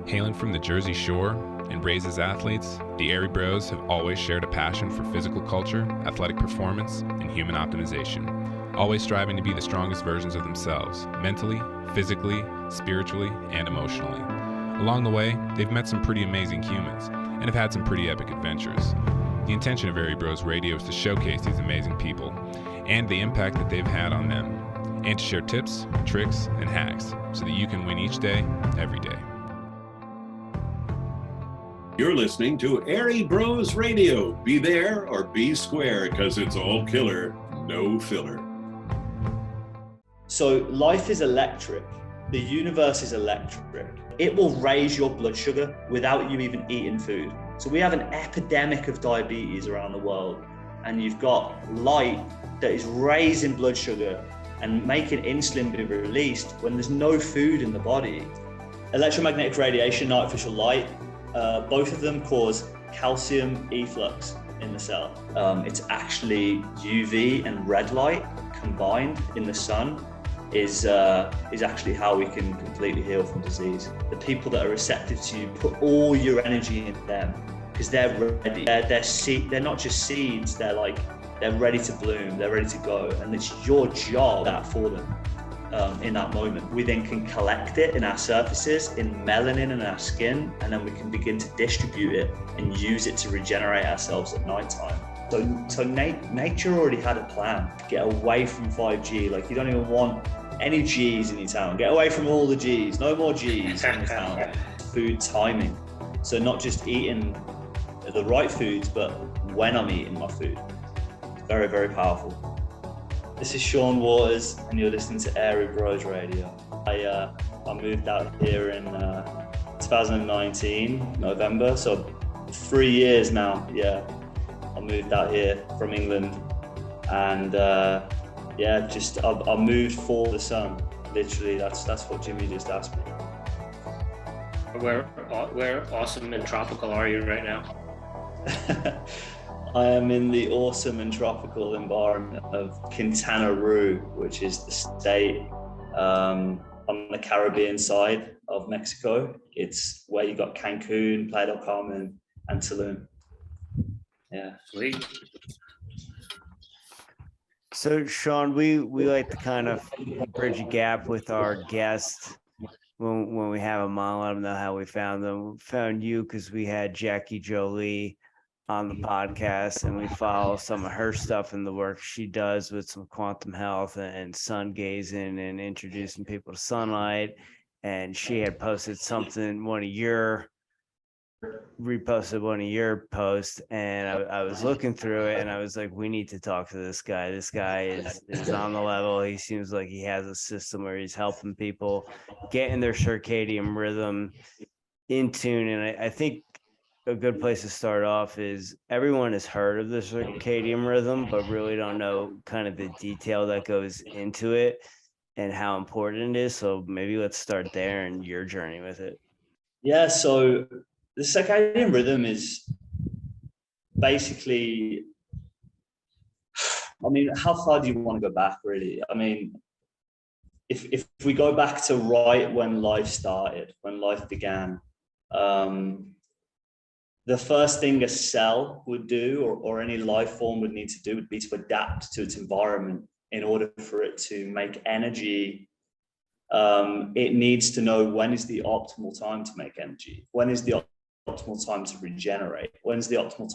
Hailing from the Jersey Shore and raised as athletes, the Airey Bros have always shared a passion for physical culture, athletic performance, and human optimization, always striving to be the strongest versions of themselves, mentally, physically, spiritually, and emotionally. Along the way, they've met some pretty amazing humans and have had some pretty epic adventures. The intention of Airey Bros Radio is to showcase these amazing people and the impact that they've had on them, and to share tips, tricks, and hacks so that you can win each day, every day. You're listening to Airey Bros Radio. Be there or be square, because it's all killer, no filler. So life is electric. The universe is electric. It will raise your blood sugar without you even eating food. So we have an epidemic of diabetes around the world, and you've got light that is raising blood sugar and making insulin be released when there's no food in the body. Electromagnetic radiation, artificial light, both of them cause calcium efflux in the cell. It's actually UV and red light combined in the sun is actually how we can completely heal from disease. The people that are receptive to you, put all your energy into them because they're ready. They're not just seeds, they're ready to bloom, they're ready to go, and it's your job that for them. In that moment, we then can collect it in our surfaces, in melanin in our skin, and then we can begin to distribute it and use it to regenerate ourselves at nighttime. So nature already had a plan to get away from 5G. Like, you don't even want any G's in your town. Get away from all the G's. No more G's in the town. Food timing. So not just eating the right foods, but when I'm eating my food. Very, very powerful. This is Sean Waters, and you're listening to Airey Bros Radio. I moved out here in 2019, November, so 3 years now, yeah. I moved out here from England, and I moved for the sun. Literally, that's what Jimmy just asked me. Where awesome and tropical are you right now? I am in the awesome and tropical environment of Quintana Roo, which is the state on the Caribbean side of Mexico. It's where you got Cancun, Playa del Carmen, and Tulum. Yeah. Sweet. So, Sean, we like to kind of bridge a gap with our guests when we have them on, let them know how we found them. We found you because we had Jackie Jolie on the podcast, and we follow some of her stuff in the work she does with some quantum health and sun gazing and introducing people to sunlight. And she had posted something, reposted one of your posts, and I was looking through it, and I was like, we need to talk to this guy. This guy is on the level. He seems like he has a system where he's helping people get in their circadian rhythm in tune. And I think a good place to start off is everyone has heard of the circadian rhythm, but really don't know kind of the detail that goes into it and how important it is. So maybe let's start there and your journey with it. Yeah, so the circadian rhythm is basically, I mean, how far do you want to go back, really? I mean, if we go back to right when life started, when life began, the first thing a cell would do, or any life form would need to do, would be to adapt to its environment in order for it to make energy. It needs to know when is the optimal time to make energy, when is the optimal time to regenerate, when's the optimal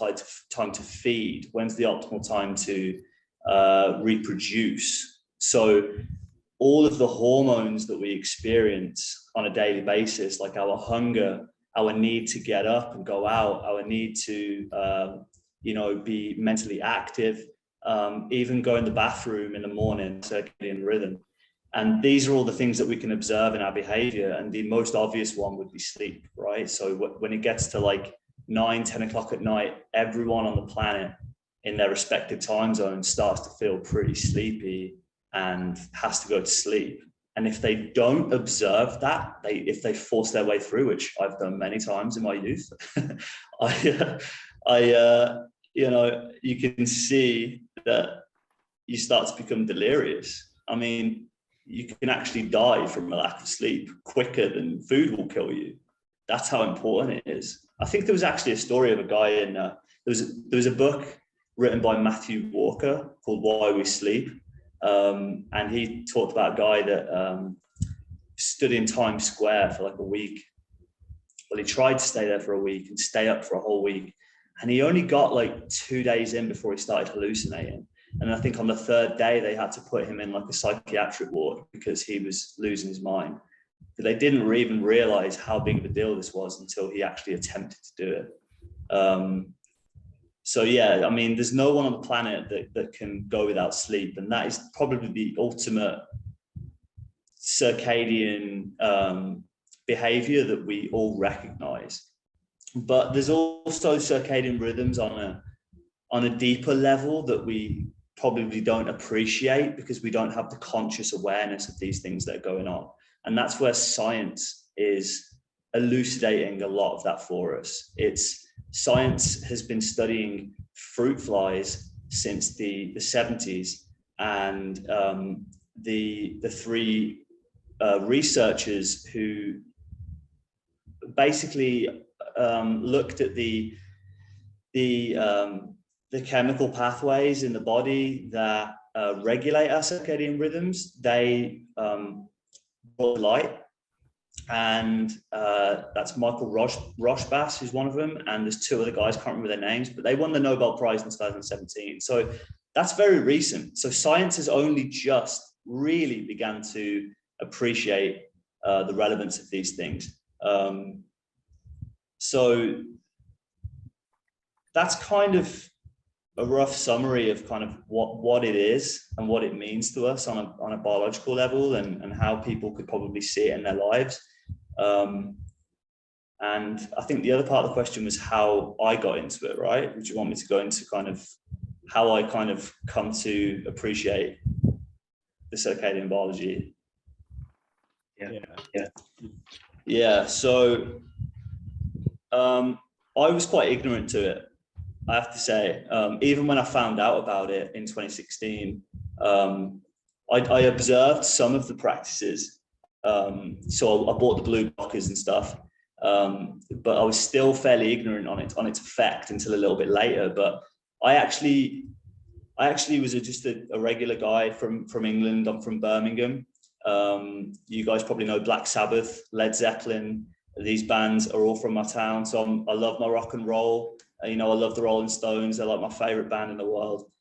time to feed, when's the optimal time to reproduce. So all of the hormones that we experience on a daily basis, like our hunger, our need to get up and go out, our need to, be mentally active, even go in the bathroom in the morning, circadian rhythm. And these are all the things that we can observe in our behavior. And the most obvious one would be sleep, right? So when it gets to like 9, 10 o'clock at night, everyone on the planet in their respective time zones starts to feel pretty sleepy and has to go to sleep. And if they don't observe that, if they force their way through, which I've done many times in my youth, you can see that you start to become delirious. I mean, you can actually die from a lack of sleep quicker than food will kill you. that's how important it is. I think there was actually a story of a guy in there was a book written by Matthew Walker called Why We Sleep, and he talked about a guy that stood in Times Square for like a week. Well, he tried to stay there for a week and stay up for a whole week, and he only got like 2 days in before he started hallucinating. And I think on the third day they had to put him in like a psychiatric ward because he was losing his mind. But they didn't even realize how big of a deal this was until he actually attempted to do it. So yeah, I mean, there's no one on the planet that can go without sleep, and that is probably the ultimate circadian behavior that we all recognize. But there's also circadian rhythms on a deeper level that we probably don't appreciate because we don't have the conscious awareness of these things that are going on. And that's where science is elucidating a lot of that for us. Science has been studying fruit flies since the 70s, and the three researchers who basically looked at the chemical pathways in the body that regulate our circadian rhythms, they brought light. And that's Michael Rochbas, who's one of them, and there's two other guys, can't remember their names, but they won the Nobel Prize in 2017. So that's very recent. So science has only just really began to appreciate the relevance of these things. So that's kind of a rough summary of kind of what it is and what it means to us on a biological level, and how people could probably see it in their lives. And I think the other part of the question was how I got into it, right? Would you want me to go into kind of how I kind of come to appreciate the circadian biology? Yeah. So I was quite ignorant to it, I have to say. Even when I found out about it in 2016, I observed some of the practices. So I bought the blue blockers and stuff, but I was still fairly ignorant on its effect until a little bit later. But I actually was just a regular guy from England. I'm from Birmingham. You guys probably know Black Sabbath, Led Zeppelin. These bands are all from my town. So I love my rock and roll. I love the Rolling Stones. They're like my favorite band in the world.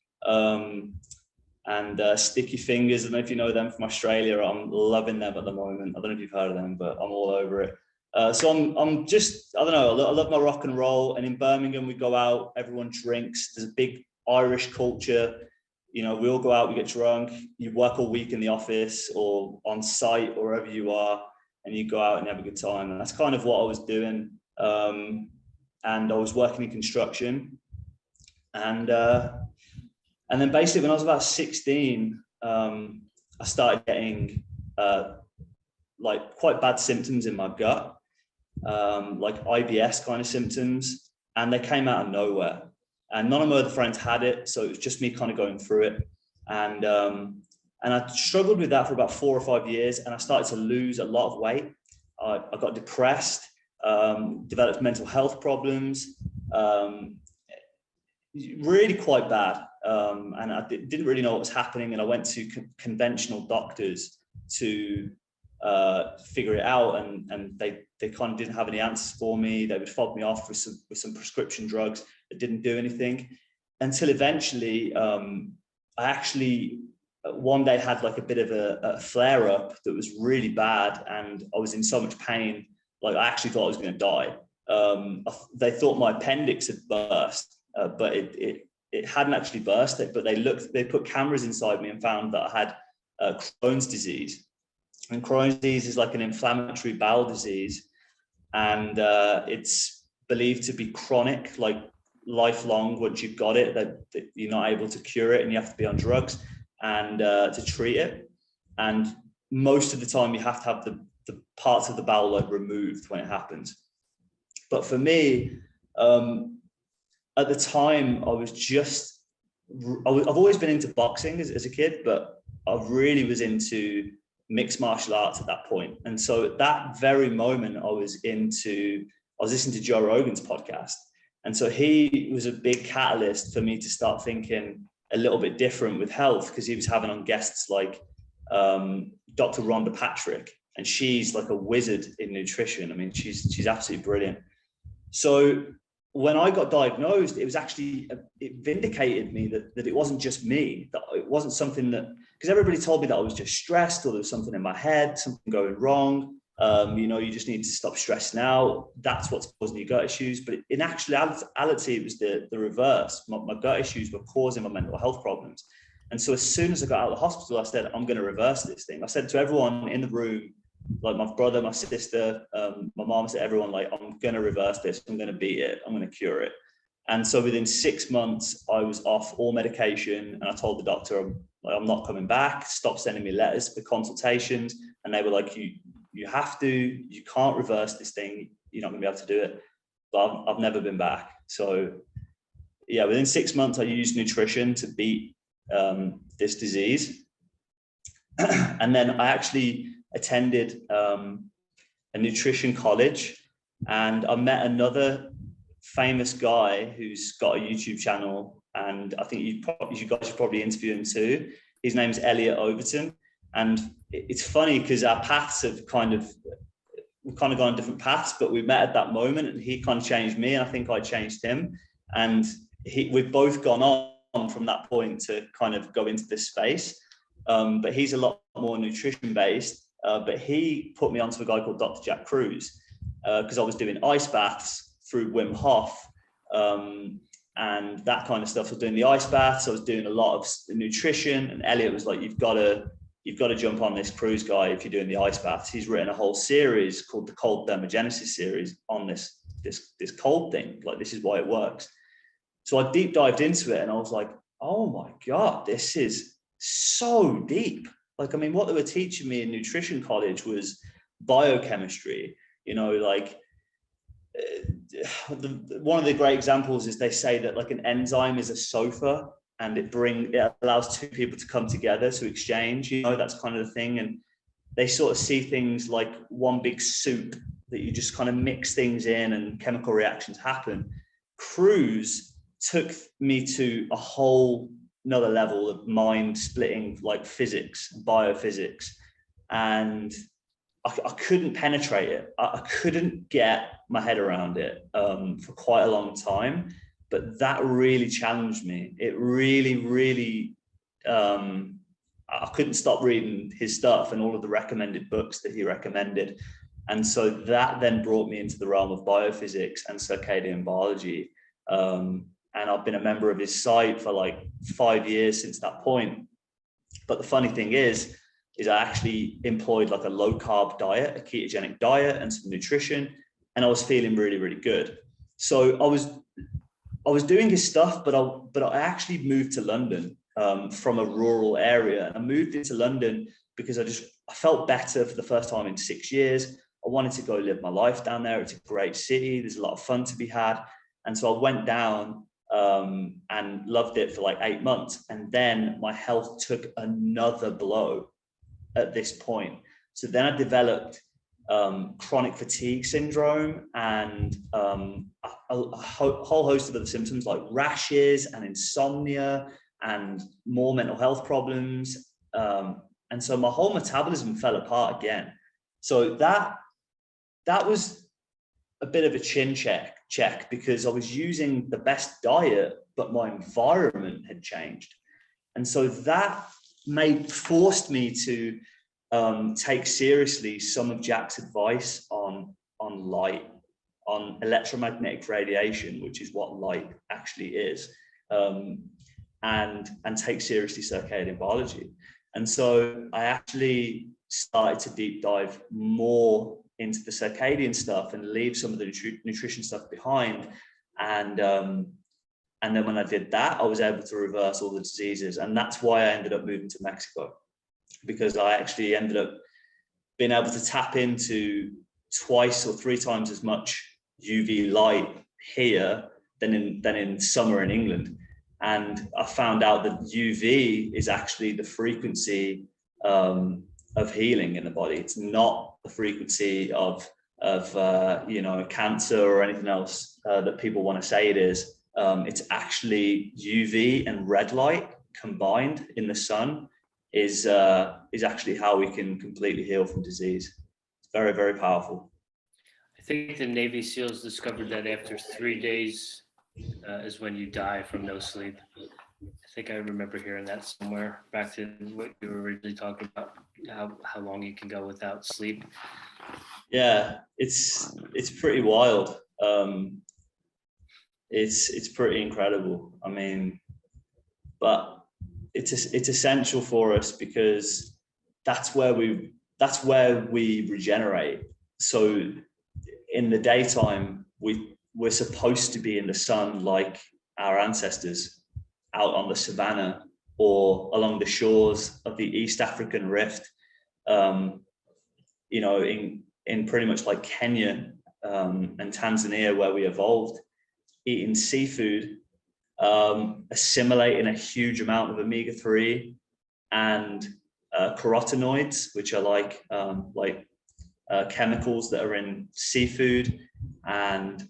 And Sticky Fingers, I don't know if you know them from Australia. I'm loving them at the moment. I don't know if you've heard of them, but I'm all over it. So I'm just, I don't know, I love my rock and roll. And in Birmingham, we go out, everyone drinks. There's a big Irish culture. We all go out, we get drunk. You work all week in the office or on site or wherever you are, and you go out and have a good time. And that's kind of what I was doing. And I was working in construction. And then basically when I was about 16, I started getting like quite bad symptoms in my gut, like IBS kind of symptoms, and they came out of nowhere. And none of my other friends had it, so it was just me kind of going through it. And I struggled with that for about 4 or 5 years, and I started to lose a lot of weight. I got depressed, developed mental health problems, really quite bad. And I didn't really know what was happening, and I went to conventional doctors to figure it out, and they kind of didn't have any answers for me. They would fob me off with some prescription drugs that didn't do anything, until eventually I actually one day had like a bit of a flare up that was really bad, and I was in so much pain, like I actually thought I was going to die. They thought my appendix had burst, but it hadn't actually burst, but they put cameras inside me and found that I had Crohn's disease. And Crohn's disease is like an inflammatory bowel disease, and it's believed to be chronic, like lifelong. Once you've got it, that you're not able to cure it, and you have to be on drugs and to treat it. And most of the time you have to have the parts of the bowel like removed when it happens. But for me, at the time, I've always been into boxing as a kid, but I really was into mixed martial arts at that point. And so at that very moment, I was listening to Joe Rogan's podcast. And so he was a big catalyst for me to start thinking a little bit different with health, because he was having on guests like Dr. Rhonda Patrick, and she's like a wizard in nutrition. I mean, she's absolutely brilliant. So when I got diagnosed, it was actually, it vindicated me that it wasn't just me, that it wasn't something that, because everybody told me that I was just stressed, or there was something in my head, something going wrong. You just need to stop stressing out. That's what's causing your gut issues. But in actuality, it was the reverse. My gut issues were causing my mental health problems. And so as soon as I got out of the hospital, I said, I'm going to reverse this thing. I said to everyone in the room, like my brother, my sister, my mom, said everyone, like, I'm going to reverse this. I'm going to beat it. I'm going to cure it. And so within 6 months, I was off all medication, and I told the doctor, I'm not coming back. Stop sending me letters for consultations. And they were like, you have to, you can't reverse this thing. You're not going to be able to do it. But I've never been back. So yeah, within 6 months, I used nutrition to beat this disease. And then I actually attended a nutrition college, and I met another famous guy who's got a YouTube channel, and I think you guys should probably interview him too. His name's Elliot Overton. And it's funny because our paths have we've kind of gone different paths, but we met at that moment, and he kind of changed me, and I think I changed him. And we've both gone on from that point to kind of go into this space. But he's a lot more nutrition based. But he put me onto a guy called Dr. Jack Cruz, because I was doing ice baths through Wim Hof, and that kind of stuff. I was doing the ice baths. I was doing a lot of nutrition, and Elliot was like, you've got to jump on this Cruz guy if you're doing the ice baths. He's written a whole series called the Cold Thermogenesis series on this cold thing. Like, this is why it works. So I deep dived into it, and I was like, oh my God, this is so deep. Like, I mean, what they were teaching me in nutrition college was biochemistry, like one of the great examples is they say that like an enzyme is a sofa, and it allows two people to come together to exchange, that's kind of the thing. And they sort of see things like one big soup that you just kind of mix things in and chemical reactions happen. Cruz took me to a whole another level of mind splitting, like physics, biophysics. And I couldn't penetrate it. I couldn't get my head around it for quite a long time. But that really challenged me. It really, really, I couldn't stop reading his stuff and all of the recommended books that he recommended. And so that then brought me into the realm of biophysics and circadian biology. And I've been a member of his site for like 5 years since that point. But the funny thing is I actually employed like a low carb diet, a ketogenic diet, and some nutrition, and I was feeling really, really good. So I was doing his stuff, but I actually moved to London from a rural area. And I moved into London because I felt better for the first time in 6 years. I wanted to go live my life down there. It's a great city. There's a lot of fun to be had. And so I went down and loved it for like 8 months. And then my health took another blow at this point. So then I developed chronic fatigue syndrome and a whole host of other symptoms like rashes and insomnia and more mental health problems. And so my whole metabolism fell apart again. So that was a bit of a chin check because I was using the best diet, but my environment had changed. And so that forced me to take seriously some of Jack's advice on light, on electromagnetic radiation, which is what light actually is, and take seriously circadian biology. And so I actually started to deep dive more into the circadian stuff and leave some of the nutrition stuff behind. And then when I did that, I was able to reverse all the diseases. And that's why I ended up moving to Mexico, because I actually ended up being able to tap into 2 or 3 times as much UV light here than in summer in England. And I found out that UV is actually the frequency healing in the body. It's not the frequency of cancer or anything else that people want to say it is. It's actually UV and red light combined in the sun is actually how we can completely heal from disease. It's very, very powerful. I think the Navy SEALs discovered that after 3 days is when you die from no sleep. I think I remember hearing that somewhere, back to what you were originally talking about, how long you can go without sleep. Yeah, it's pretty wild. It's pretty incredible. I mean, but it's essential for us because that's where we regenerate. So in the daytime, we're supposed to be in the sun like our ancestors, out on the savannah or along the shores of the East African Rift, in pretty much like Kenya and Tanzania, where we evolved, eating seafood, assimilating a huge amount of omega-3 and carotenoids, which are like chemicals that are in seafood, and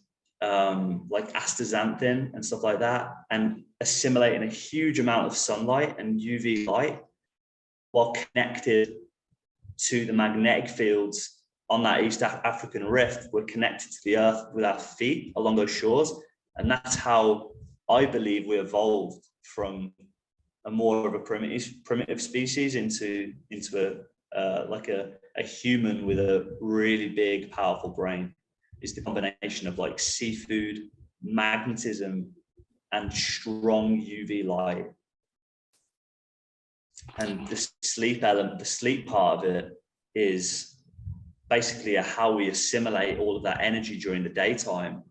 like astaxanthin and stuff like that, and assimilating a huge amount of sunlight and UV light while connected to the magnetic fields on that East African Rift. We're connected to the earth with our feet along those shores. And that's how I believe we evolved from a more of a primitive species into a human with a really big, powerful brain. Is the combination of like seafood, magnetism, and strong UV light. And the sleep element, the sleep part of it, is basically how we assimilate all of that energy during the daytime.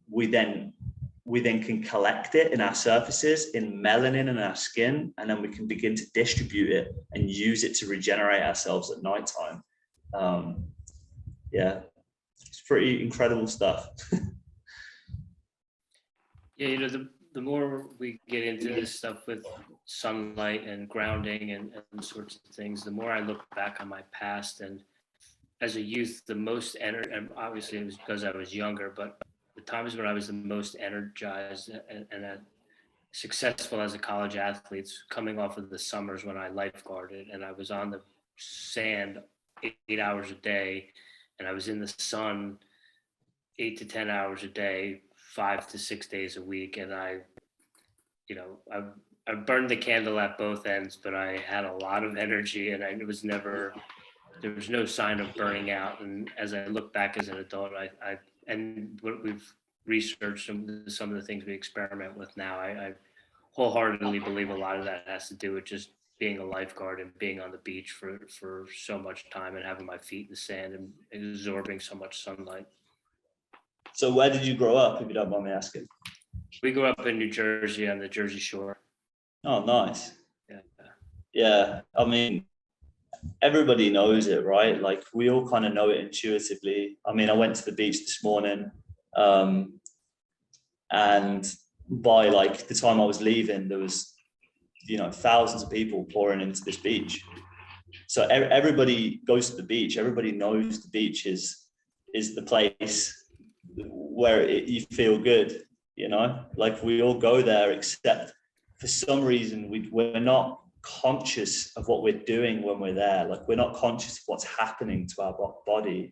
We then can collect it in our surfaces, in melanin in our skin, and then we can begin to distribute it and use it to regenerate ourselves at nighttime. Yeah, it's pretty incredible stuff. Yeah, the more we get into this stuff with sunlight and grounding and sorts of things, the more I look back on my past. And as a youth, the most and obviously it was because I was younger, but the times when I was the most energized and successful as a college athlete, coming off of the summers when I lifeguarded and I was on the sand 8 hours a day, and I was in the sun 8 to 10 hours a day, 5 to 6 days a week. And I burned the candle at both ends, but I had a lot of energy, and there was no sign of burning out. And as I look back as an adult, and what we've researched, some of the things we experiment with now, I wholeheartedly believe a lot of that has to do with just being a lifeguard and being on the beach for so much time and having my feet in the sand and absorbing so much sunlight. So where did you grow up, if you don't mind me asking? We grew up in New Jersey, on the Jersey Shore. Oh, nice. Yeah. Yeah, I mean, everybody knows it, right? Like, we all kind of know it intuitively. I mean, I went to the beach this morning, and by like the time I was leaving, there was, thousands of people pouring into this beach. So everybody goes to the beach. Everybody knows the beach is the place where you feel good, like we all go there, except for some reason we're not conscious of what we're doing when we're there. Like, we're not conscious of what's happening to our body.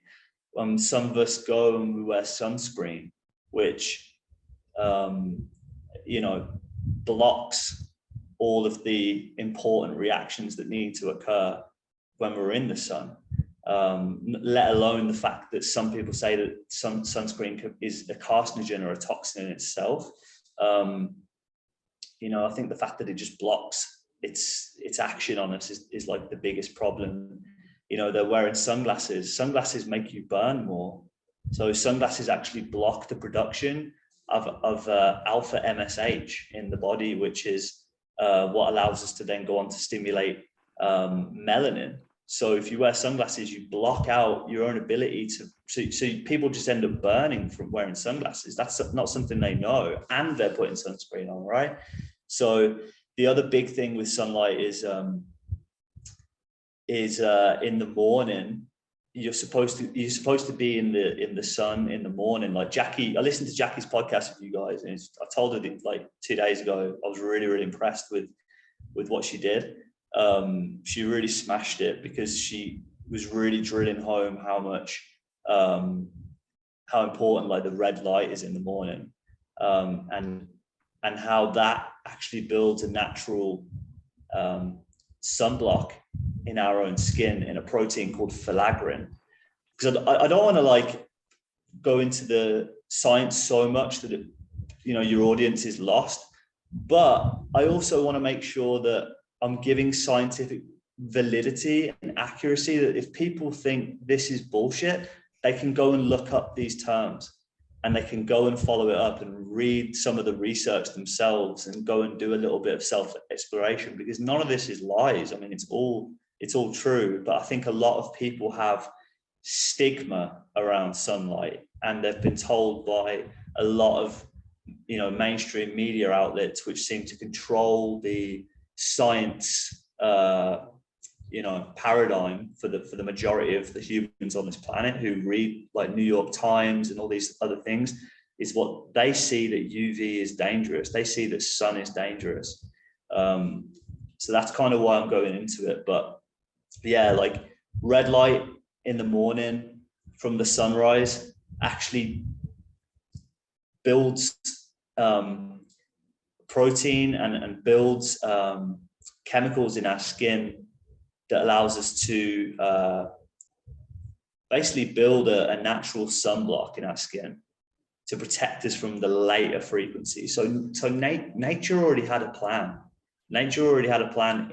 Some of us go and we wear sunscreen, which blocks all of the important reactions that need to occur when we're in the sun. Let alone the fact that some people say that sunscreen is a carcinogen or a toxin in itself. I think the fact that it just blocks its action on us is like the biggest problem. They're wearing sunglasses. Sunglasses make you burn more. So sunglasses actually block the production of alpha MSH in the body, which is what allows us to then go on to stimulate melanin. So if you wear sunglasses, you block out your own ability to, so people just end up burning from wearing sunglasses. That's not something they know, and they're putting sunscreen on, right? So the other big thing with sunlight is is in the morning. You're supposed to be in the sun in the morning. Like Jackie, I listened to Jackie's podcast with you guys, and I told her that, like 2 days ago, I was really, really impressed with what she did. She really smashed it, because she was really drilling home how important like the red light is in the morning, and how that actually builds a natural sunblock in our own skin in a protein called filaggrin. Because I don't want to like go into the science so much that your audience is lost, but I also want to make sure that I'm giving scientific validity and accuracy, that if people think this is bullshit, they can go and look up these terms, and they can go and follow it up and read some of the research themselves, and go and do a little bit of self-exploration, because none of this is lies. I mean, it's all true, but I think a lot of people have stigma around sunlight, and they've been told by a lot of mainstream media outlets, which seem to control the science paradigm for the majority of the humans on this planet, who read like New York Times and all these other things, is what they see, that UV is dangerous. They see that sun is dangerous. So that's kind of why I'm going into it. But yeah, like red light in the morning from the sunrise actually builds protein and builds chemicals in our skin that allows us to basically build a natural sunblock in our skin to protect us from the later frequencies. So nature already had a plan. Nature already had a plan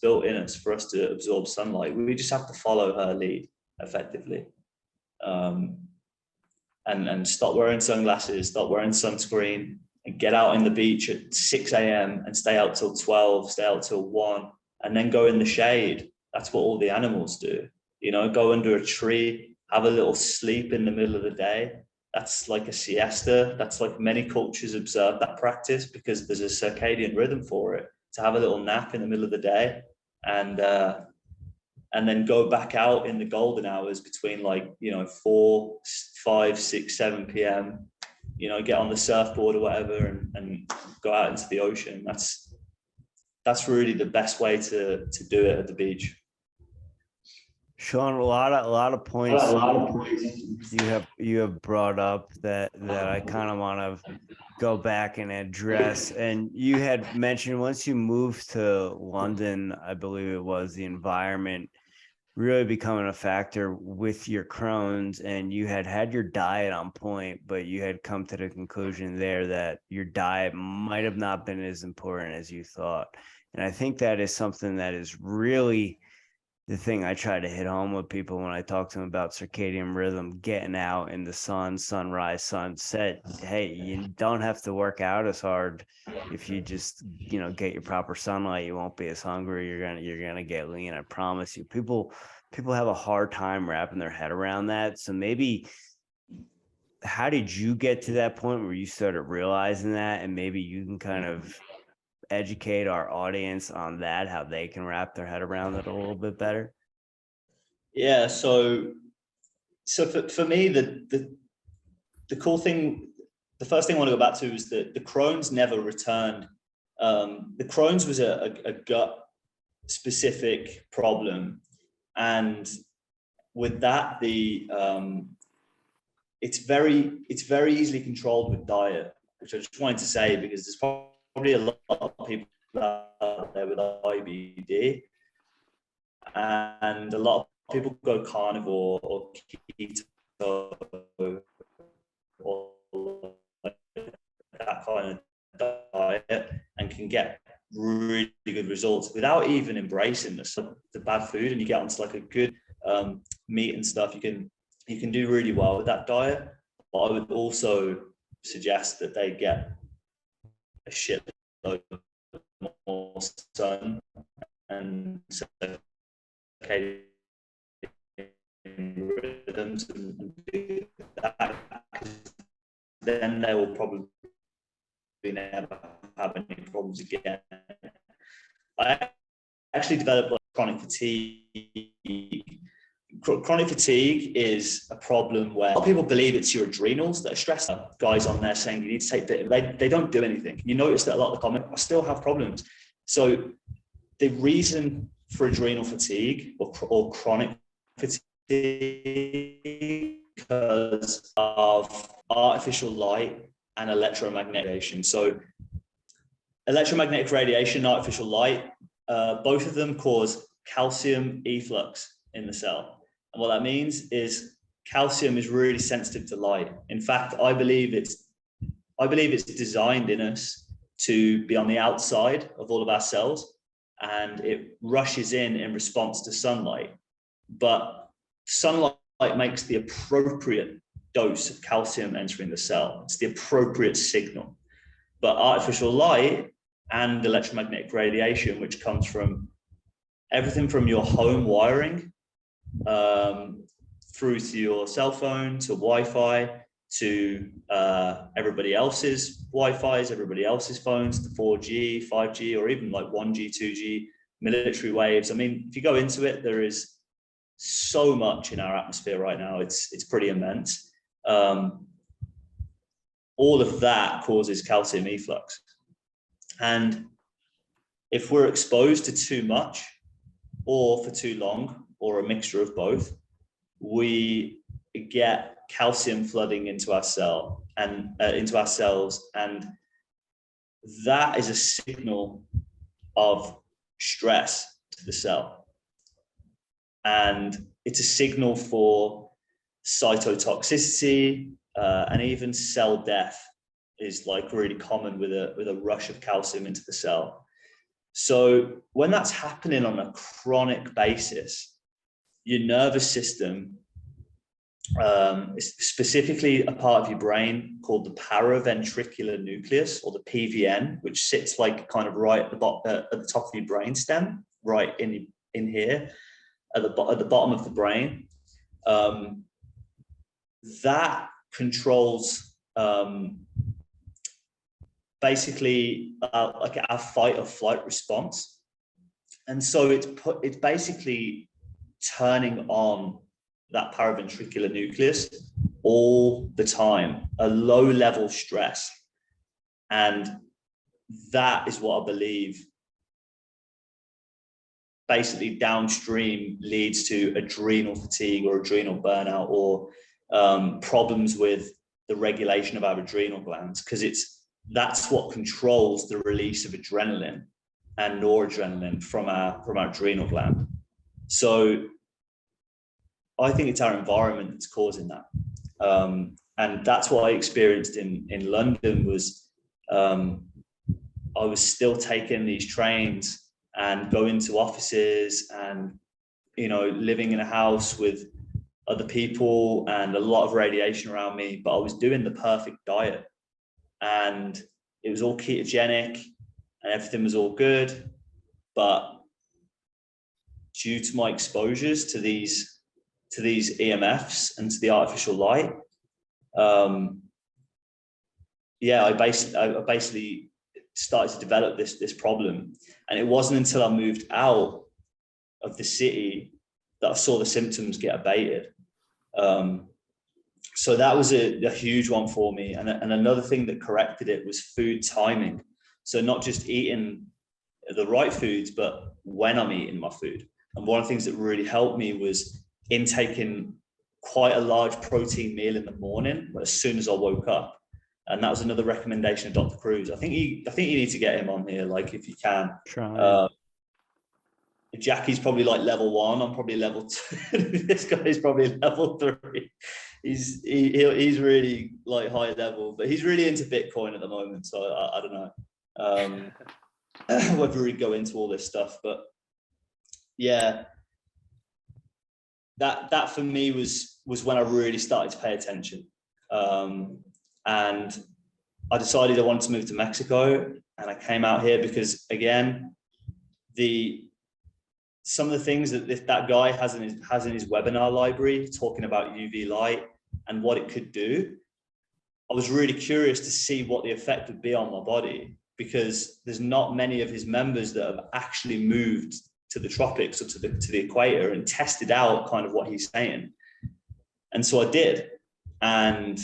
built in us for us to absorb sunlight. We just have to follow her lead effectively. And stop wearing sunglasses, stop wearing sunscreen, and get out in the beach at 6 a.m. and stay out till 12, stay out till 1, and then go in the shade. That's what all the animals do. Go under a tree, have a little sleep in the middle of the day. That's like a siesta. That's like many cultures observe that practice, because there's a circadian rhythm for it, to have a little nap in the middle of the day, and then go back out in the golden hours between 4, 5, 6, 7 p.m. Get on the surfboard or whatever and go out into the ocean. That's really the best way to do it at the beach. Sean, a lot of points you have brought up that I kind of want to go back and address. And you had mentioned once you moved to London, I believe it was, the environment really becoming a factor with your Crohn's, and you had your diet on point, but you had come to the conclusion there that your diet might have not been as important as you thought. And I think that is something that is really the thing I try to hit home with people when I talk to them about circadian rhythm, getting out in the sun, sunrise, sunset. Hey, you don't have to work out as hard if you just, get your proper sunlight. You won't be as hungry. You're gonna get lean. I promise you. People have a hard time wrapping their head around that. So maybe, how did you get to that point where you started realizing that, and maybe you can kind of educate our audience on that, how they can wrap their head around it a little bit better? Yeah, so for me, the cool thing, the first thing I want to go back to is that the Crohn's never returned. The Crohn's was a gut specific problem, and with that, it's very easily controlled with diet, which I just wanted to say, because there's probably a lot of people out there with IBD, and a lot of people go carnivore or keto or that kind of diet, and can get really good results without even embracing the bad food, and you get onto like a good meat and stuff. You can do really well with that diet, but I would also suggest that they get a shitload more sun and circadian rhythms and do that, then they will probably never have any problems again. I actually developed chronic fatigue. Chronic fatigue is a problem where a lot of people believe it's your adrenals that are stressed. Guys on there saying you need to take they don't do anything. You notice that a lot of the comments, I still have problems. So the reason for adrenal fatigue or chronic fatigue because of artificial light and electromagnetic radiation. So electromagnetic radiation and artificial light, both of them cause calcium efflux in the cell. And what that means is calcium is really sensitive to light. In fact, I believe it's designed in us to be on the outside of all of our cells, and it rushes in response to sunlight. But sunlight makes the appropriate dose of calcium entering the cell. It's the appropriate signal. But artificial light and electromagnetic radiation, which comes from everything from your home wiring through to your cell phone, to Wi-Fi, to everybody else's Wi-Fi's, everybody else's phones, to 4G, 5G, or even like 1G, 2G, military waves. I mean, if you go into it, there is so much in our atmosphere right now. It's pretty immense. All of that causes calcium efflux. And if we're exposed to too much or for too long, or a mixture of both, we get calcium flooding into our cell and into our cells, and that is a signal of stress to the cell, and it's a signal for cytotoxicity, and even cell death is like really common with a rush of calcium into the cell. So when that's happening on a chronic basis, your nervous system, specifically a part of your brain called the paraventricular nucleus, or the PVN, which sits like kind of right at the top of your brain stem, right in here, at the bottom of the brain. That controls basically like our fight or flight response, and so it's basically turning on that paraventricular nucleus all the time, a low level stress. And that is what I believe basically downstream leads to adrenal fatigue or adrenal burnout, or problems with the regulation of our adrenal glands, because that's what controls the release of adrenaline and noradrenaline from our adrenal gland. So I think it's our environment that's causing that. And that's what I experienced in London was I was still taking these trains and going to offices and, living in a house with other people and a lot of radiation around me, but I was doing the perfect diet and it was all ketogenic and everything was all good. But due to my exposures to these EMFs and to the artificial light, I basically started to develop this problem. And it wasn't until I moved out of the city that I saw the symptoms get abated. So that was a huge one for me. And another thing that corrected it was food timing. So not just eating the right foods, but when I'm eating my food. And one of the things that really helped me was intaking quite a large protein meal in the morning as soon as I woke up. And that was another recommendation of Dr. Cruz. I think you need to get him on here, like if you can. Jackie's probably like level 1. I'm probably level 2. This guy's probably level 3. He's really like high level, but he's really into Bitcoin at the moment. So I don't know whether we go into all this stuff, but yeah, that for me was when I really started to pay attention. And I decided I wanted to move to Mexico, and I came out here because, again, some of the things that guy has in his webinar library talking about UV light and what it could do, I was really curious to see what the effect would be on my body, because there's not many of his members that have actually moved the tropics or to the equator and tested out kind of what he's saying. And so I did. And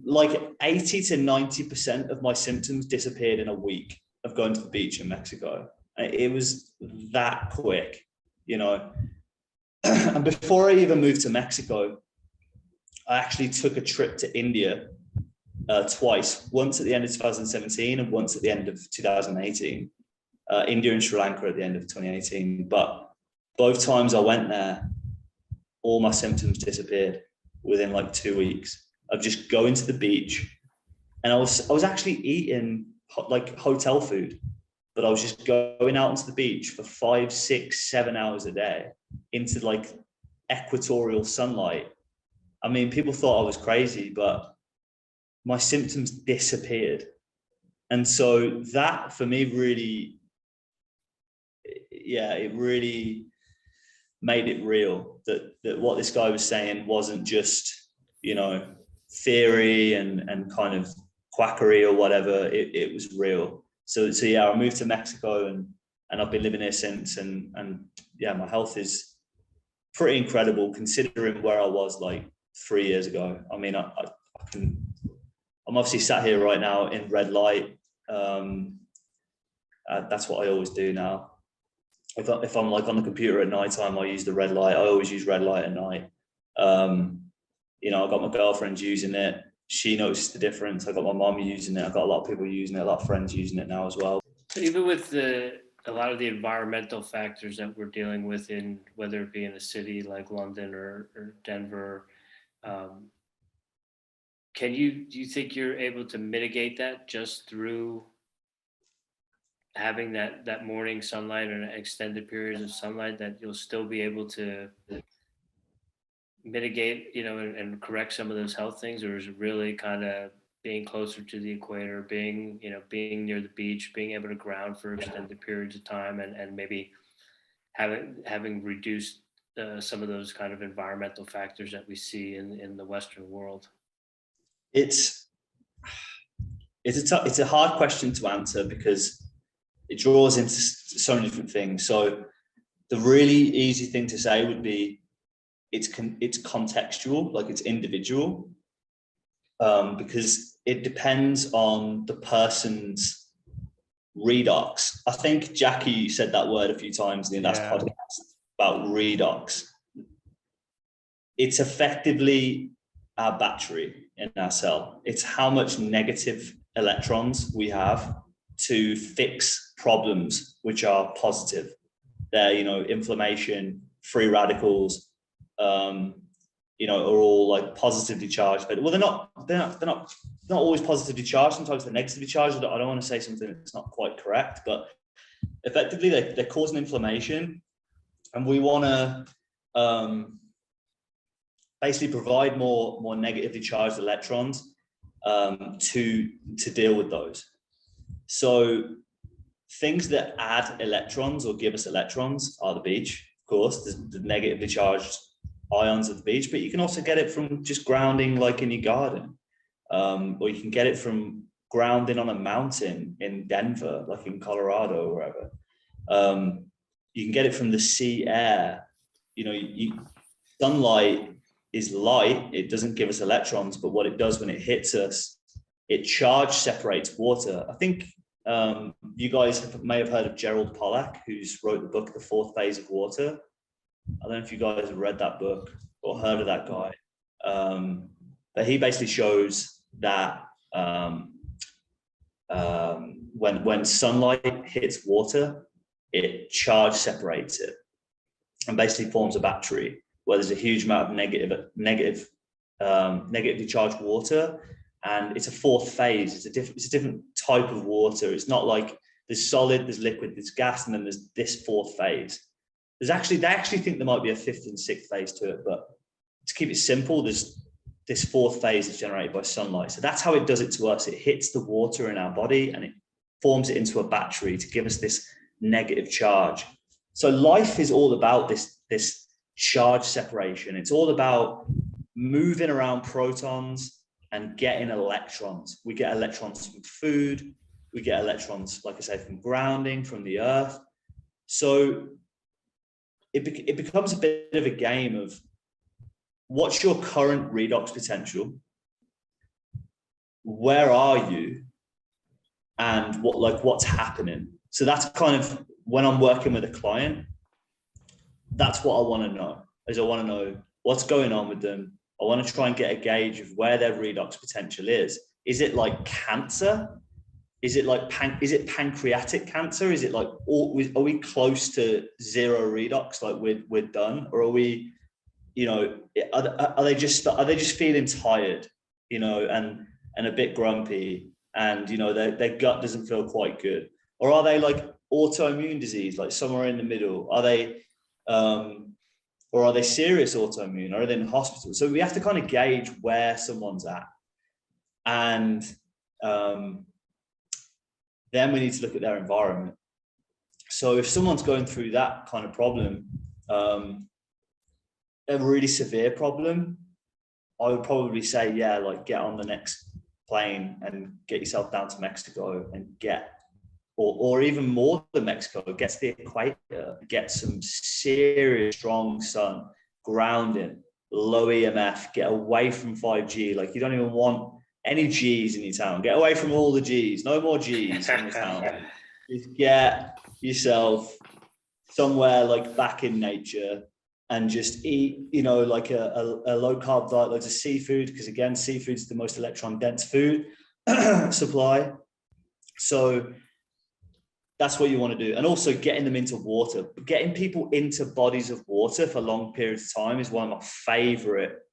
like 80 to 90% of my symptoms disappeared in a week of going to the beach in Mexico. It was that quick, you know. And before I even moved to Mexico, I actually took a trip to India twice, once at the end of 2017 and once at the end of 2018. India and Sri Lanka at the end of 2018. But both times I went there, all my symptoms disappeared within like 2 weeks of just going to the beach. And I was actually eating like hotel food, but I was just going out onto the beach for 5, 6, 7 hours a day into like equatorial sunlight. I mean, people thought I was crazy, but my symptoms disappeared. And so that for me really, it really made it real that what this guy was saying wasn't just, you know, theory and kind of quackery or whatever. It was real. So yeah, I moved to Mexico and I've been living here since, and yeah, my health is pretty incredible considering where I was like 3 years ago. I mean, I'm obviously sat here right now in red light. That's what I always do now. If I'm like on the computer at night time, I use the red light. I always use red light at night. You know, I've got my girlfriend using it. She noticed the difference. I've got my mom using it. I've got a lot of people using it, a lot of friends using it now as well. So even with a lot of the environmental factors that we're dealing with in, whether it be in a city like London or Denver, do you think you're able to mitigate that just through having that morning sunlight and extended periods of sunlight, that you'll still be able to mitigate, you know, and correct some of those health things? Or is it really kind of being closer to the equator, being near the beach, being able to ground for extended periods of time, and maybe having reduced some of those kind of environmental factors that we see in the Western world? It's a hard question to answer because it draws into so many different things. So the really easy thing to say would be it's contextual, like it's individual, because it depends on the person's redox. I think Jackie said that word a few times in the last podcast about redox. It's effectively our battery in our cell. It's how much negative electrons we have to fix problems which are positive. They're, you know, inflammation, free radicals, you know, are all like positively charged. But well, they're not always positively charged. Sometimes they're negatively charged. I don't want to say something that's not quite correct, but effectively they're causing inflammation, and we want to basically provide more negatively charged electrons to deal with those. So things that add electrons or give us electrons are the beach, of course, the negatively charged ions of the beach, but you can also get it from just grounding like in your garden, or you can get it from grounding on a mountain in Denver, like in Colorado or wherever. You can get it from the sea air. You know, sunlight is light. It doesn't give us electrons, but what it does when it hits us, it charge separates water. I think you guys may have heard of Gerald Pollack, who's wrote the book, The Fourth Phase of Water. I don't know if you guys have read that book or heard of that guy. But he basically shows that when sunlight hits water, it charge separates it and basically forms a battery where there's a huge amount of negatively charged water. And it's a fourth phase. It's a different type of water. It's not like there's solid, there's liquid, there's gas, and then there's this fourth phase. They actually think there might be a fifth and sixth phase to it, but to keep it simple, there's this fourth phase is generated by sunlight. So that's how it does it to us. It hits the water in our body and it forms it into a battery to give us this negative charge. So life is all about this charge separation. It's all about moving around protons and getting electrons. We get electrons from food, We get electrons, like I say, from grounding, from the earth. So it becomes a bit of a game of what's your current redox potential? Where are you? And what's happening? So that's kind of when I'm working with a client, that's what I want to know. I want to know what's going on with them. I want to try and get a gauge of where their redox potential is. Is it like cancer? Is it like pancreatic cancer? Is it like, are we close to zero redox? Like we're done, or are we, are they just feeling tired, and a bit grumpy, and their gut doesn't feel quite good, or are they like autoimmune disease, like somewhere in the middle? Are they, or are they serious autoimmune? Or are they in hospital? So we have to kind of gauge where someone's at, and then we need to look at their environment. So if someone's going through that kind of problem, a really severe problem, I would probably say, yeah, like get on the next plane and get yourself down to Mexico and or even more than Mexico, get to the equator, get some serious strong sun, grounding, low EMF, get away from 5G. Like you don't even want any G's in your town. Get away from all the G's. No more G's in the town. Just get yourself somewhere like back in nature and just eat, like a low carb diet, loads of seafood, because again, seafood's the most electron dense food supply. So that's what you want to do. And also getting them into water. Getting people into bodies of water for long periods of time is one of my favorite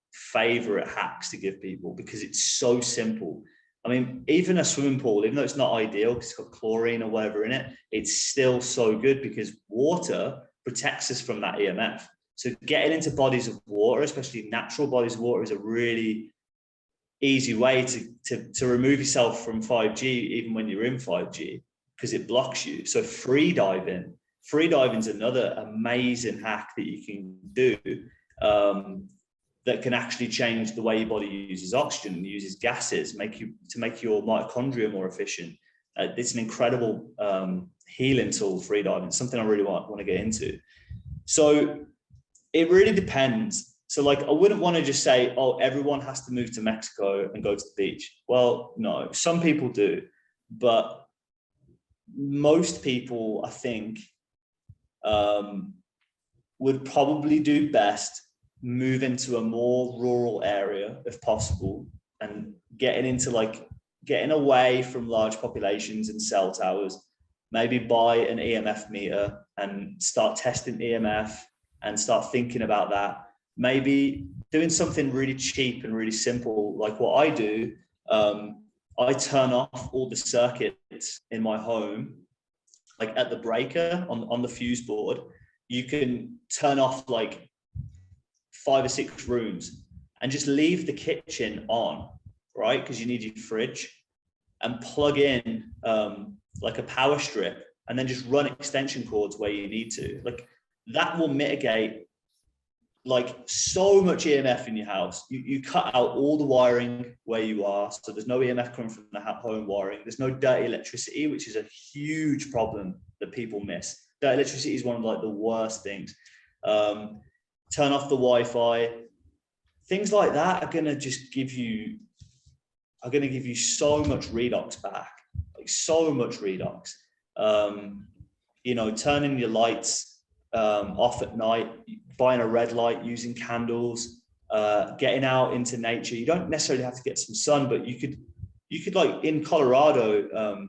hacks to give people, because it's so simple. I mean, even a swimming pool, even though it's not ideal because it's got chlorine or whatever in it, it's still so good because water protects us from that EMF. So getting into bodies of water, especially natural bodies of water, is a really easy way to remove yourself from 5G, even when you're in 5G, because it blocks you. So free diving is another amazing hack that you can do, that can actually change the way your body uses oxygen and uses gases, make your mitochondria more efficient. It's an incredible healing tool, free diving, something I really want to get into. So it really depends. So like, I wouldn't want to just say, oh, everyone has to move to Mexico and go to the beach. Well, no, some people do, but most people, I think, would probably do best move into a more rural area if possible, and getting away from large populations and cell towers. Maybe buy an EMF meter and start testing EMF and start thinking about that. Maybe doing something really cheap and really simple, like what I do. I turn off all the circuits in my home, like at the breaker on the fuse board. You can turn off like 5 or 6 rooms and just leave the kitchen on, right? Because you need your fridge, and plug in like a power strip, and then just run extension cords where you need to. Like that will mitigate like so much EMF in your house. You cut out all the wiring where you are, so there's no EMF coming from the home wiring. There's no dirty electricity, which is a huge problem that people miss. Dirty electricity is one of like the worst things. Turn off the Wi-Fi. Things like that are gonna give you so much redox back, like so much redox. Turning your lights off at night, buying a red light, using candles, getting out into nature. You don't necessarily have to get some sun, but you could like in Colorado,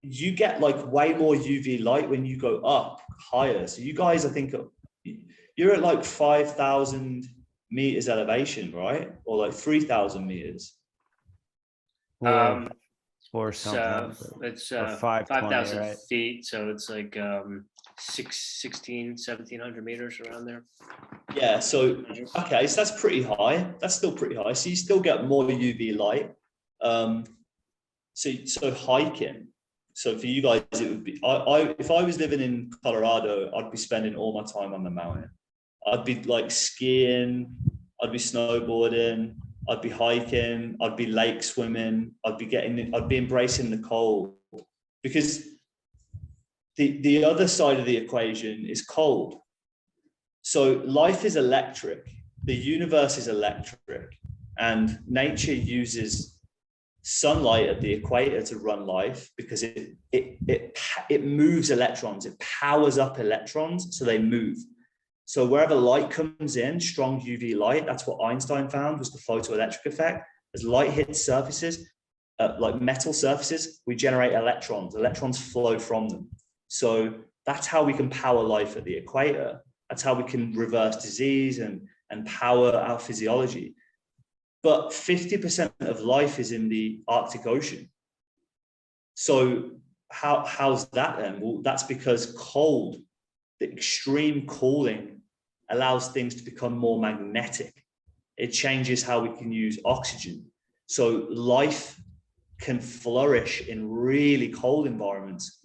you get like way more UV light when you go up higher. So you guys, I think you're at like 5,000 meters elevation, right? Or like 3,000 meters. Or something. It's 5,000 right? feet. So it's like 1,700 meters around there. Yeah. So, okay. So that's pretty high. That's still pretty high. So you still get more UV light. So hiking. So for you guys, it would be, if I was living in Colorado, I'd be spending all my time on the mountain. I'd be like skiing, I'd be snowboarding, I'd be hiking, I'd be lake swimming, I'd be embracing the cold, because the other side of the equation is cold. So life is electric, the universe is electric, and nature uses sunlight at the equator to run life, because it moves electrons, it powers up electrons so they move. So wherever light comes in, strong UV light, that's what Einstein found was the photoelectric effect. As light hits surfaces, like metal surfaces, we generate electrons. Electrons flow from them. So that's how we can power life at the equator. That's how we can reverse disease and power our physiology. But 50% of life is in the Arctic Ocean. So how's that then? Well, that's because cold, the extreme cooling, allows things to become more magnetic. It changes how we can use oxygen. So life can flourish in really cold environments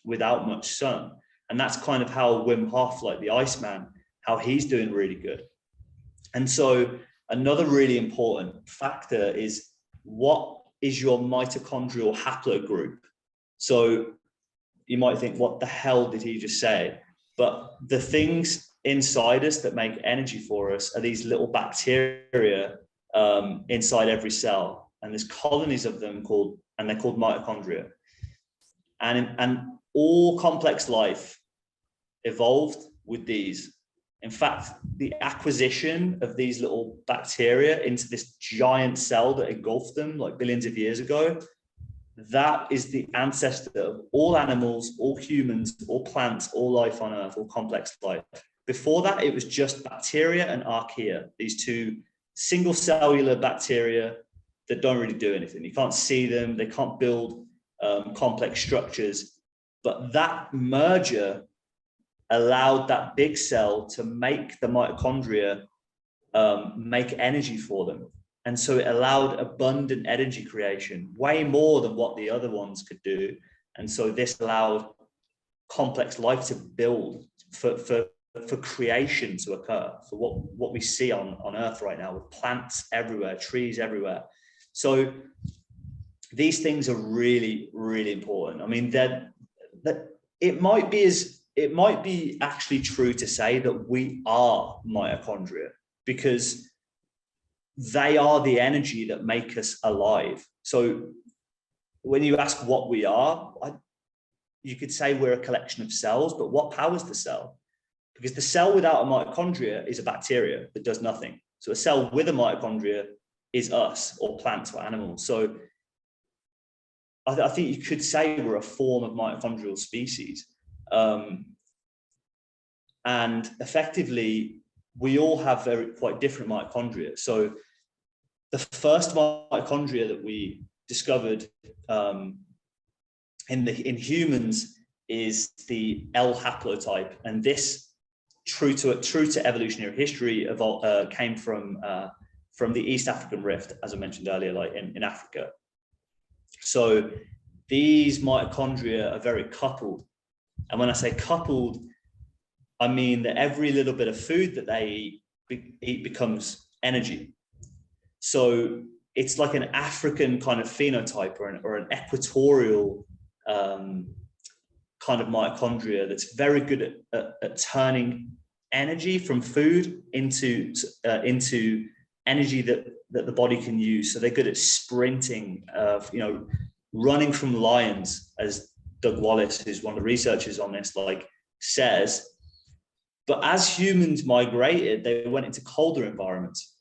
without much sun. And that's kind of how Wim Hof, like the Iceman, how he's doing really good. And so another really important factor is, what is your mitochondrial haplogroup? So you might think, what the hell did he just say? But the things inside us that make energy for us are these little bacteria inside every cell. And there's colonies of them they're called mitochondria. And all complex life evolved with these. In fact, the acquisition of these little bacteria into this giant cell that engulfed them like billions of years ago, that is the ancestor of all animals, all humans, all plants, all life on Earth, all complex life. Before that, it was just bacteria and archaea, these two single cellular bacteria that don't really do anything. You can't see them, they can't build complex structures. But that merger allowed that big cell to make the mitochondria make energy for them. And so it allowed abundant energy creation, way more than what the other ones could do. And so this allowed complex life to build, for creation to occur, for what we see on Earth right now, with plants everywhere, trees everywhere. So these things are really, really important. I mean, that it might be actually true to say that we are mitochondria, because they are the energy that make us alive. So when you ask what we are, you could say we're a collection of cells, but what powers the cell? Because the cell without a mitochondria is a bacteria that does nothing. So a cell with a mitochondria is us, or plants, or animals. So I think you could say we're a form of mitochondrial species. And effectively, we all have quite different mitochondria. So the first mitochondria that we discovered in humans is the L haplotype, and this, true to evolutionary history, came from the East African Rift, as I mentioned earlier, like in Africa. So these mitochondria are very coupled, and when I say coupled, I mean that every little bit of food that they eat becomes energy. So it's like an African kind of phenotype, or an equatorial kind of mitochondria that's very good at turning energy from food into energy that the body can use. So they're good at sprinting, running from lions, as Doug Wallace, who's one of the researchers on this, says. But as humans migrated, they went into colder environments.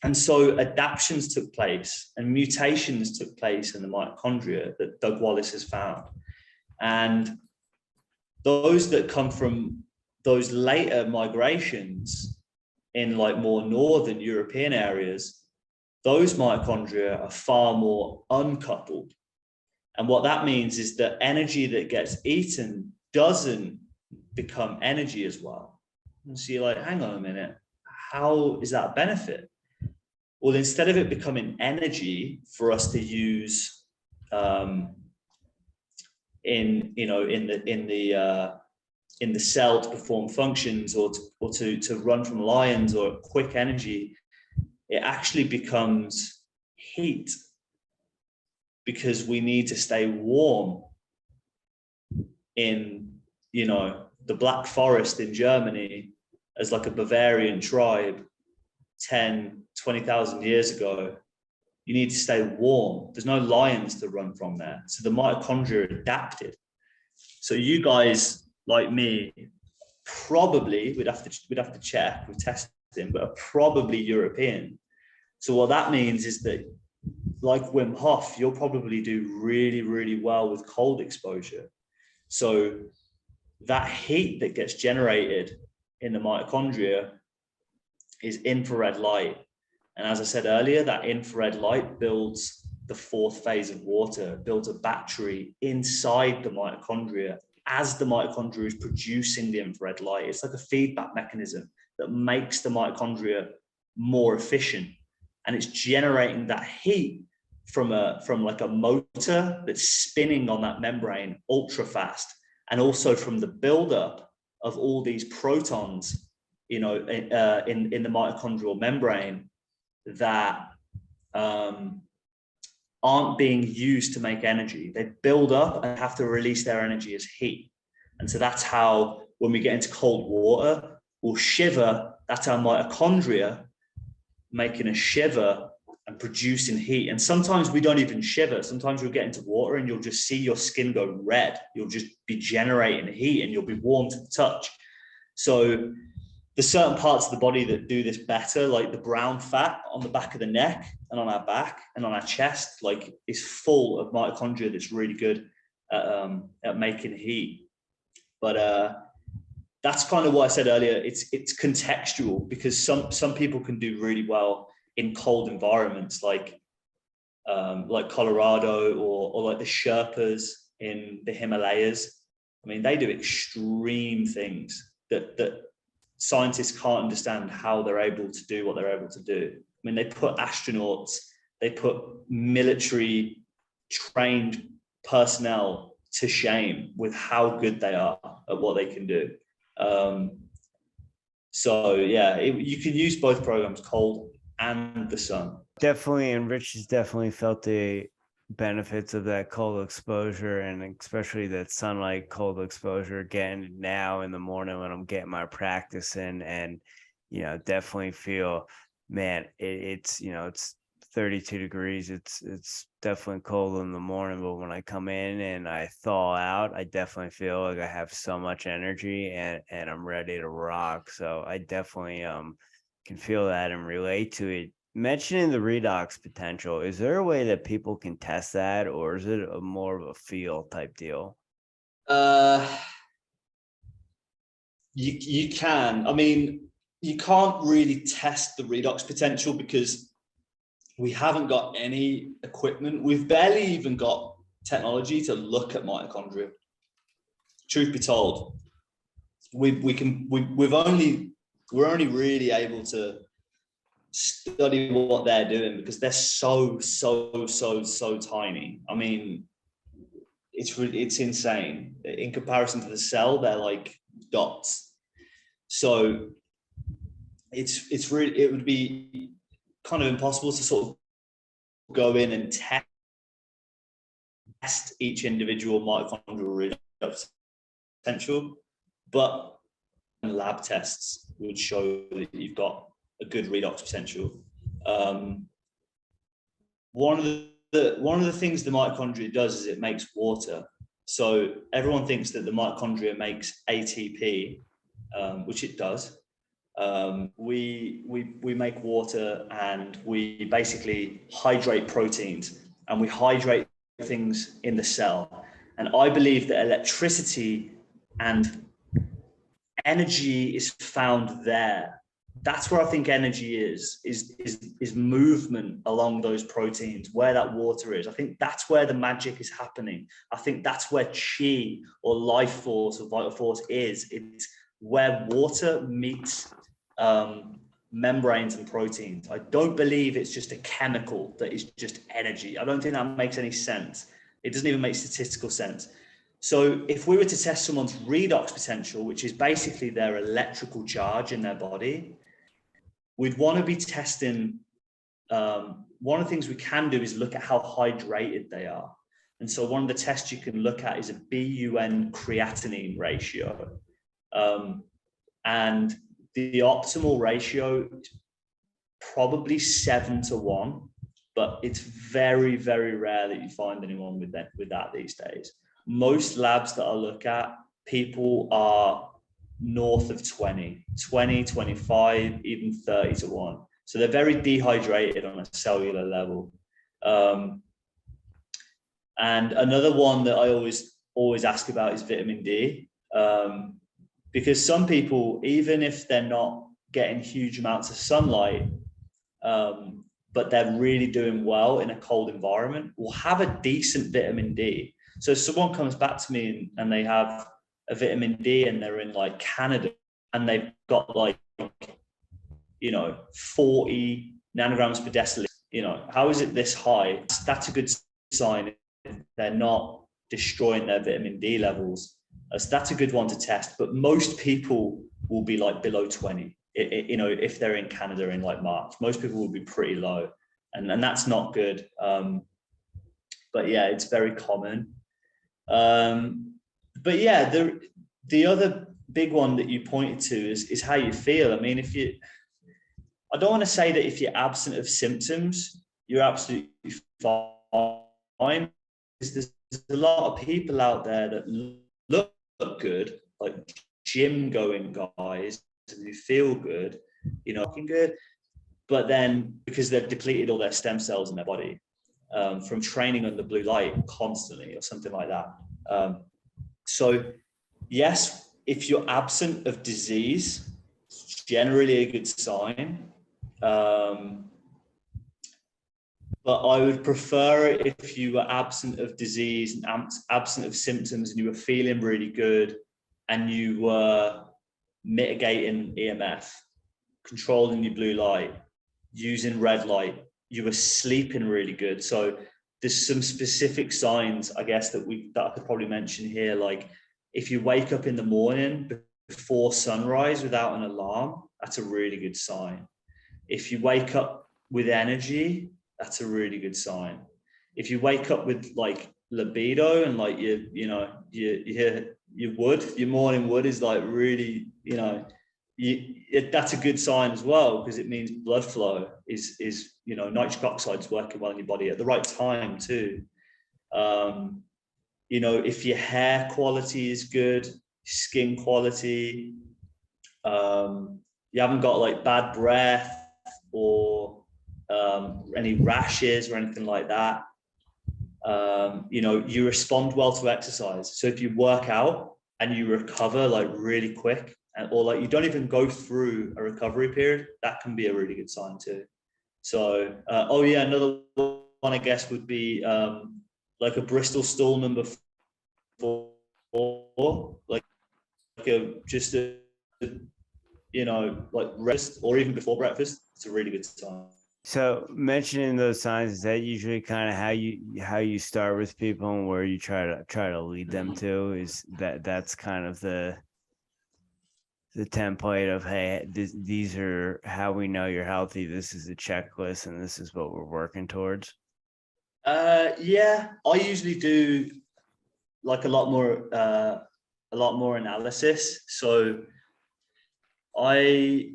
And so adaptations took place and mutations took place in the mitochondria that Doug Wallace has found. And those that come from those later migrations in more northern European areas, those mitochondria are far more uncoupled. And what that means is that energy that gets eaten doesn't become energy as well. And so you're like, hang on a minute, how is that a benefit? Well, instead of it becoming energy for us to use in the cell to perform functions, or to run from lions, or quick energy, it actually becomes heat, because we need to stay warm in, you know, the Black Forest in Germany, as like a Bavarian tribe 10, 20,000 years ago. You need to stay warm. There's no lions to run from there. So the mitochondria adapted. So you guys, like me, probably, we'd have to check with testing, but are probably European. So what that means is that, like Wim Hof, you'll probably do really, really well with cold exposure. So that heat that gets generated in the mitochondria is infrared light. And as I said earlier, that infrared light builds the fourth phase of water, builds a battery inside the mitochondria as the mitochondria is producing the infrared light. It's like a feedback mechanism that makes the mitochondria more efficient. And it's generating that heat from like a motor that's spinning on that membrane ultra fast, and also from the buildup of all these protons, you know, in the mitochondrial membrane that aren't being used to make energy. They build up and have to release their energy as heat. And so that's how, when we get into cold water, we'll shiver. That's our mitochondria making a shiver and producing heat. And sometimes we don't even shiver. Sometimes you'll get into water and you'll just see your skin go red. You'll just be generating heat and you'll be warm to the touch. So there's certain parts of the body that do this better, like the brown fat on the back of the neck and on our back and on our chest, like, is full of mitochondria that's really good at making heat. But that's kind of what I said earlier. It's contextual, because some people can do really well in cold environments, like Colorado or like the Sherpas in the Himalayas. I mean, they do extreme things that scientists can't understand how they're able to do what they're able to do. I mean, they put astronauts, they put military trained personnel to shame with how good they are at what they can do. So yeah, you can use both programs, cold and the sun. Definitely, and Rich has definitely felt the benefits of that cold exposure, and especially that sunlight cold exposure again now in the morning when I'm getting my practice in. And you know, definitely feel, man, it's you know, it's 32 degrees, it's definitely cold in the morning, but when I come in and I thaw out, I definitely feel like I have so much energy and I'm ready to rock. So I definitely can feel that and relate to it. Mentioning the redox potential, is there a way that people can test that, or is it a more of a feel type deal? You can. I mean, you can't really test the redox potential because we haven't got any equipment. We've barely even got technology to look at mitochondria. Truth be told, we're only really able to study what they're doing because they're so tiny. I mean, it's insane. In comparison to the cell, they're like dots. So it would be kind of impossible to sort of go in and test each individual mitochondrial redox potential, but lab tests would show that you've got a good redox potential. One of the things the mitochondria does is it makes water. So everyone thinks that the mitochondria makes ATP, which it does. We make water, and we basically hydrate proteins, and we hydrate things in the cell. And I believe that electricity and energy is found there. That's where I think energy is movement along those proteins, where that water is. I think that's where the magic is happening. I think that's where chi or life force or vital force is. It's where water meets membranes and proteins. I don't believe it's just a chemical that is just energy. I don't think that makes any sense. It doesn't even make statistical sense. So if we were to test someone's redox potential, which is basically their electrical charge in their body, we'd want to be testing one of the things we can do is look at how hydrated they are. And so one of the tests you can look at is a BUN creatinine ratio. And the optimal ratio is probably 7-1, but it's very, very rare that you find anyone with that these days. Most labs that I look at, people are north of 20, 25, even 30-1. So they're very dehydrated on a cellular level. And another one that I always ask about is vitamin D, because some people, even if they're not getting huge amounts of sunlight, but they're really doing well in a cold environment, will have a decent vitamin D. So if someone comes back to me and they have a vitamin D and they're in like Canada and they've got like, 40 nanograms per deciliter, how is it this high? That's a good sign if they're not destroying their vitamin D levels. So that's a good one to test, but most people will be like below 20. If they're in Canada in like March, most people will be pretty low, and that's not good. But yeah, it's very common. But yeah, the other big one that you pointed to is how you feel. I mean, I don't want to say that if you're absent of symptoms, you're absolutely fine. There's a lot of people out there that look good, like gym going guys, and who feel good, looking good, but then because they've depleted all their stem cells in their body from training under blue light constantly or something like that. So yes, if you're absent of disease, it's generally a good sign. But I would prefer it if you were absent of disease and absent of symptoms and you were feeling really good and you were mitigating EMF, controlling your blue light, using red light, you were sleeping really good. So there's some specific signs, I guess, that I could probably mention here. Like if you wake up in the morning before sunrise without an alarm, that's a really good sign. If you wake up with energy, that's a really good sign. If you wake up with like libido and like your morning wood is like really, that's a good sign as well, because it means blood flow is nitric oxide's working well in your body at the right time too. If your hair quality is good, skin quality, you haven't got like bad breath or any rashes or anything like that. You respond well to exercise. So if you work out and you recover like really quick, or like you don't even go through a recovery period, that can be a really good sign too. So, another one I guess would be like a Bristol stool number 4, like rest or even before breakfast. It's a really good sign. So mentioning those signs, is that usually kind of how you start with people and where you try to lead them to? Is that's kind of the template of, hey, these are how we know you're healthy. This is a checklist, and this is what we're working towards. Yeah, I usually do like a lot more analysis. So I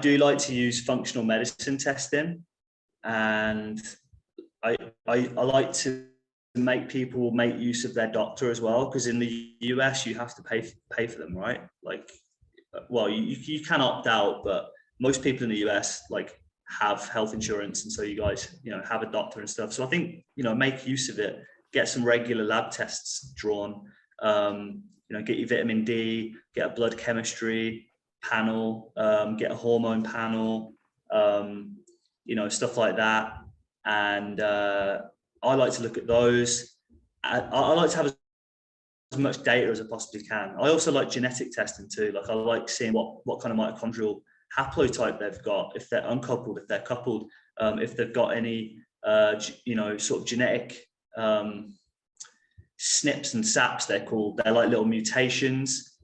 do like to use functional medicine testing, and I like to make people make use of their doctor as well, because in the US you have to pay for them, right? Like, well, you can opt out, but most people in the US like have health insurance, and so you guys have a doctor and stuff. So I think make use of it, get some regular lab tests drawn, get your vitamin D, get a blood chemistry panel, get a hormone panel, stuff like that. And I like to look at those. I like to have as much data as I possibly can. I also like genetic testing too. Like I like seeing what kind of mitochondrial haplotype they've got, if they're uncoupled, if they're coupled, if they've got any sort of genetic SNPs and SAPs, they're called. They're like little mutations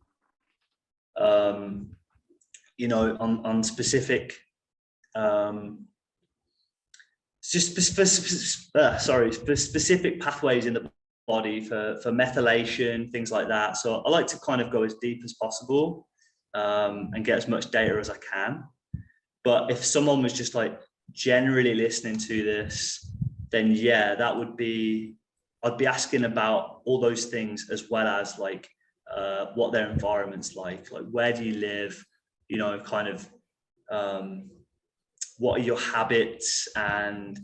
on specific just specific pathways in the body for methylation, things like that. So I like to kind of go as deep as possible and get as much data as I can. But if someone was just like generally listening to this, then yeah, that would be, I'd be asking about all those things, as well as like what their environment's like where do you live, you know, kind of what are your habits, and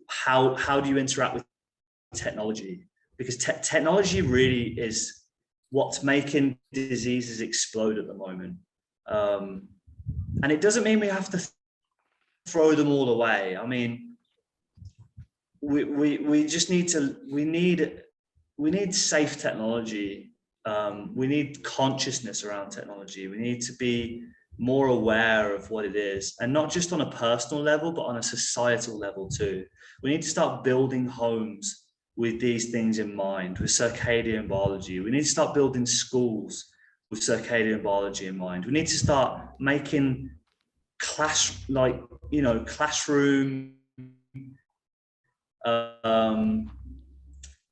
how do you interact with technology? Because technology really is what's making diseases explode at the moment. And it doesn't mean we have to throw them all away. I mean, we just need to, we need safe technology. We need consciousness around technology. We need to be more aware of what it is, and not just on a personal level, but on a societal level too. We need to start building homes with these things in mind, with circadian biology. We need to start building schools with circadian biology in mind. We need to start making classroom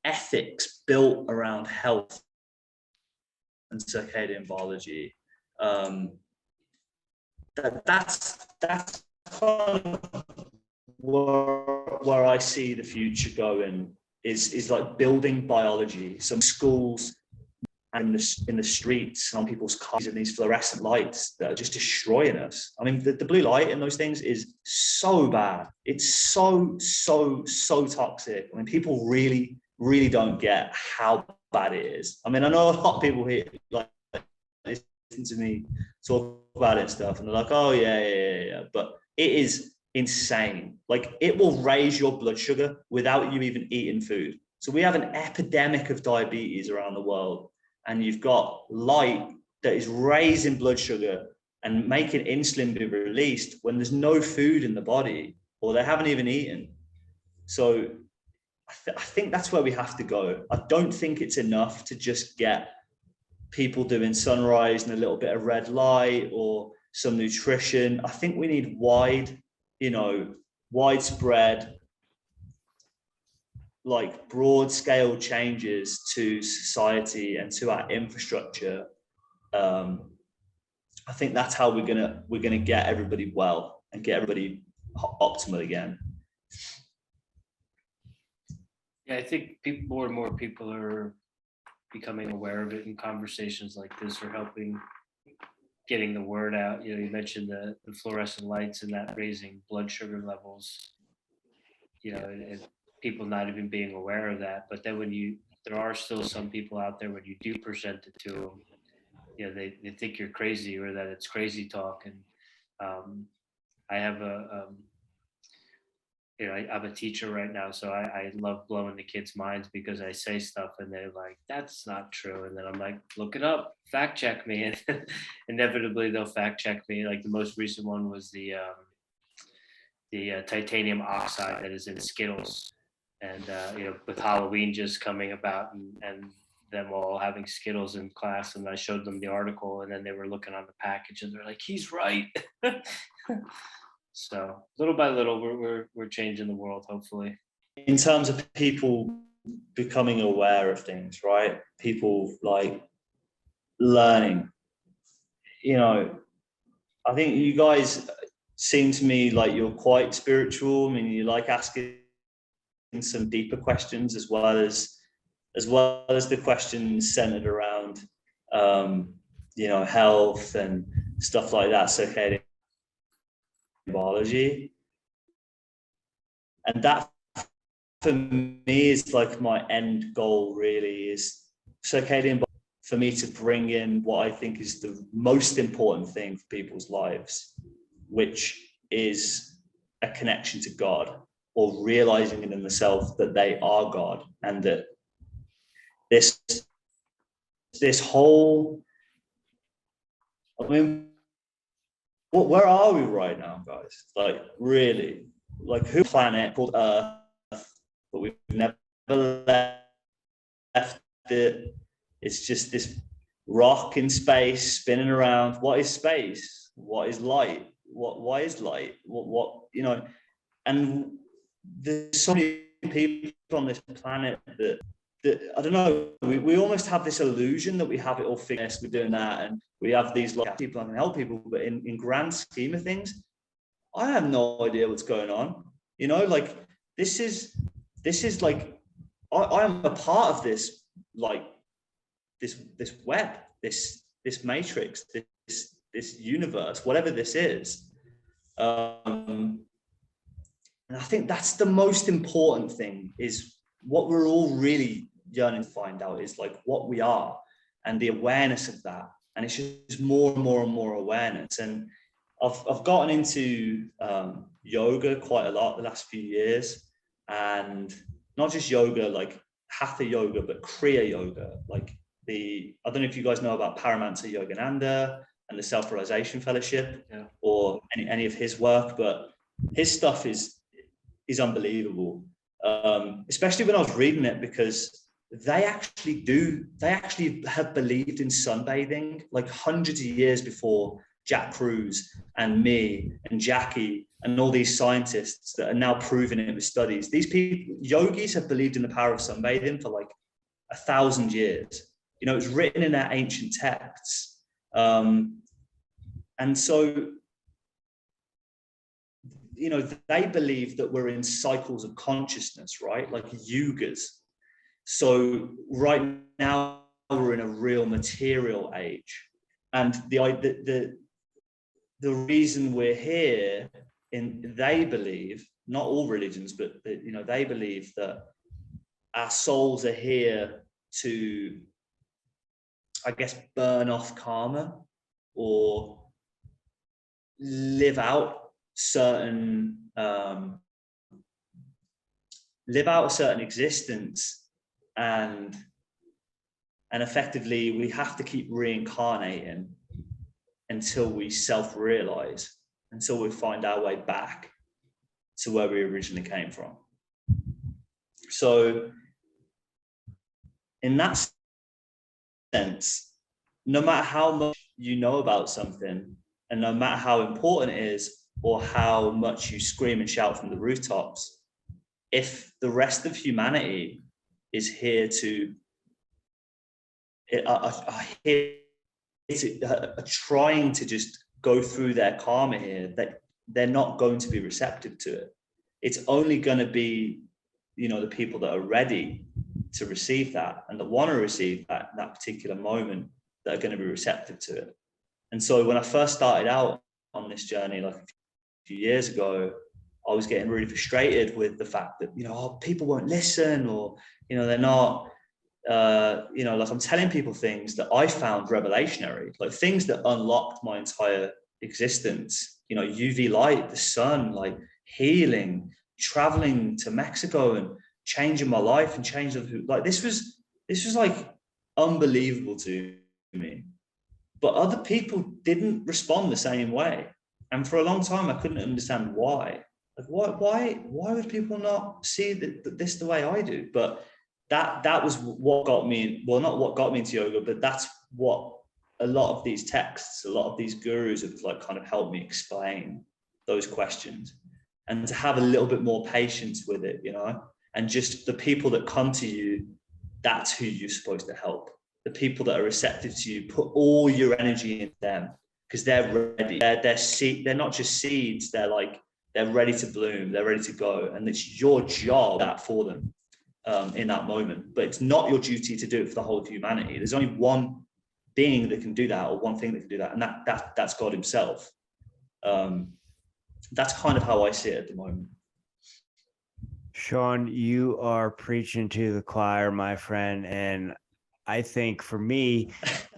ethics built around health and circadian biology. That's kind of where I see the future going, is like building biology. Some schools and in the streets, on people's cars, and these fluorescent lights that are just destroying us. I mean, the blue light in those things is so bad. It's so toxic. I mean, people really don't get how bad it is. I mean, I know a lot of people here like listen to me talk about it and stuff, and they're like, oh yeah, but it is insane. Like, it will raise your blood sugar without you even eating food. So we have an epidemic of diabetes around the world, and you've got light that is raising blood sugar and making insulin be released when there's no food in the body, or they haven't even eaten. So I think that's where we have to go. I don't think it's enough to just get people doing sunrise and a little bit of red light or some nutrition. I think we need widespread, like broad scale changes to society and to our infrastructure. I think that's how we're gonna get everybody well and get everybody optimal again. Yeah, I think more and more people are becoming aware of it, and conversations like this are helping getting the word out. You know, you mentioned the fluorescent lights and that raising blood sugar levels, you know, and people not even being aware of that. But then there are still some people out there, when you do present it to them, you know, they think you're crazy, or that it's crazy talk. And I have I'm a teacher right now, so I love blowing the kids' minds, because I say stuff and they're like, that's not true. And then I'm like, look it up, fact check me. And inevitably they'll fact check me. Like, the most recent one was the titanium oxide that is in Skittles. And, with Halloween just coming about, and them all having Skittles in class, and I showed them the article, and then they were looking on the package and they're like, he's right. So little by little, we're changing the world, hopefully. In terms of people becoming aware of things, right? People like learning. You know, I think you guys seem to me like you're quite spiritual. I mean, you like asking some deeper questions, as well as the questions centered around, health and stuff like that. Circadian biology, and that for me is like my end goal, really, is circadian biology, for me to bring in what I think is the most important thing for people's lives, which is a connection to God, or realizing in themselves that they are God, and that this whole, I mean, where are we right now, guys? Like, really, like, who planet called Earth, but we've never left it. It's just this rock in space spinning around. What is space? What is light? Why is light? What and there's so many people on this planet that I don't know, we almost have this illusion that we have it all figured out, we're doing that, and we have these like people that can help people, but in grand scheme of things, I have no idea what's going on. You know, like this is like I am a part of this, like this web, this matrix, this universe, whatever this is. And I think that's the most important thing, is what we're all really yearning to find out is like what we are and the awareness of that. And it's just more and more and more awareness. And I've gotten into yoga quite a lot the last few years, and not just yoga, like hatha yoga, but kriya yoga. Like I don't know if you guys know about Paramahansa Yogananda and the Self-Realization Fellowship, or any of his work, but his stuff is unbelievable. Especially when I was reading it, because they actually have believed in sunbathing like hundreds of years before Jack Cruz and me and Jackie and all these scientists that are now proving it with studies. These people, yogis, have believed in the power of sunbathing for like 1,000 years. You know, it's written in their ancient texts. And so, you know, they believe that we're in cycles of consciousness, right? Like yugas. So right now we're in a real material age. And the reason we're here, they believe, not all religions, but you know, they believe that our souls are here to, I guess, burn off karma or live out a certain existence, and effectively we have to keep reincarnating until we self-realize, until we find our way back to where we originally came from. So in that sense, no matter how much you know about something, and no matter how important it is, or how much you scream and shout from the rooftops, if the rest of humanity is here to trying to just go through their karma here, that they're not going to be receptive to it. It's only going to be, you know, the people that are ready to receive that and that want to receive that in that particular moment that are going to be receptive to it. And so when I first started out on this journey, like a few years ago, I was getting really frustrated with the fact that, you know, people won't listen, or, you know, they're not, you know, like I'm telling people things that I found revelationary, like things that unlocked my entire existence, you know, UV light, the sun, like healing, traveling to Mexico and changing my life and changing, like this was like unbelievable to me. But other people didn't respond the same way. And for a long time, I couldn't understand why. Like, why would people not see this the way I do? But that was what got me, well, not what got me into yoga, but that's what a lot of these texts, a lot of these gurus have like kind of helped me explain those questions, and to have a little bit more patience with it, you know, and just the people that come to you, that's who you're supposed to help. The people that are receptive to you, put all your energy in them, because they're ready. They're not just seeds. They're ready to bloom. They're ready to go, and it's your job that for them in that moment. But it's not your duty to do it for the whole of humanity. There's only one being that can do that, or one thing that can do that, and that's God Himself. That's kind of how I see it at the moment. Sean, you are preaching to the choir, my friend, and I think for me,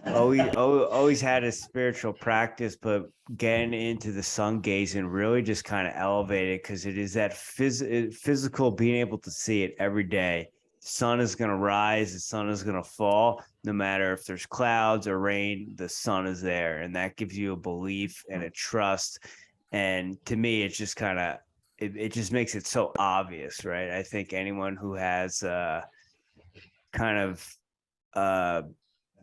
always had a spiritual practice, but getting into the sun gazing really just kind of elevated, because it is that physical, being able to see it every day. The sun is going to rise, the sun is going to fall, no matter if there's clouds or rain, the sun is there. And that gives you a belief and a trust. And to me, it's just kind of, it just makes it so obvious, right? I think anyone who has kind of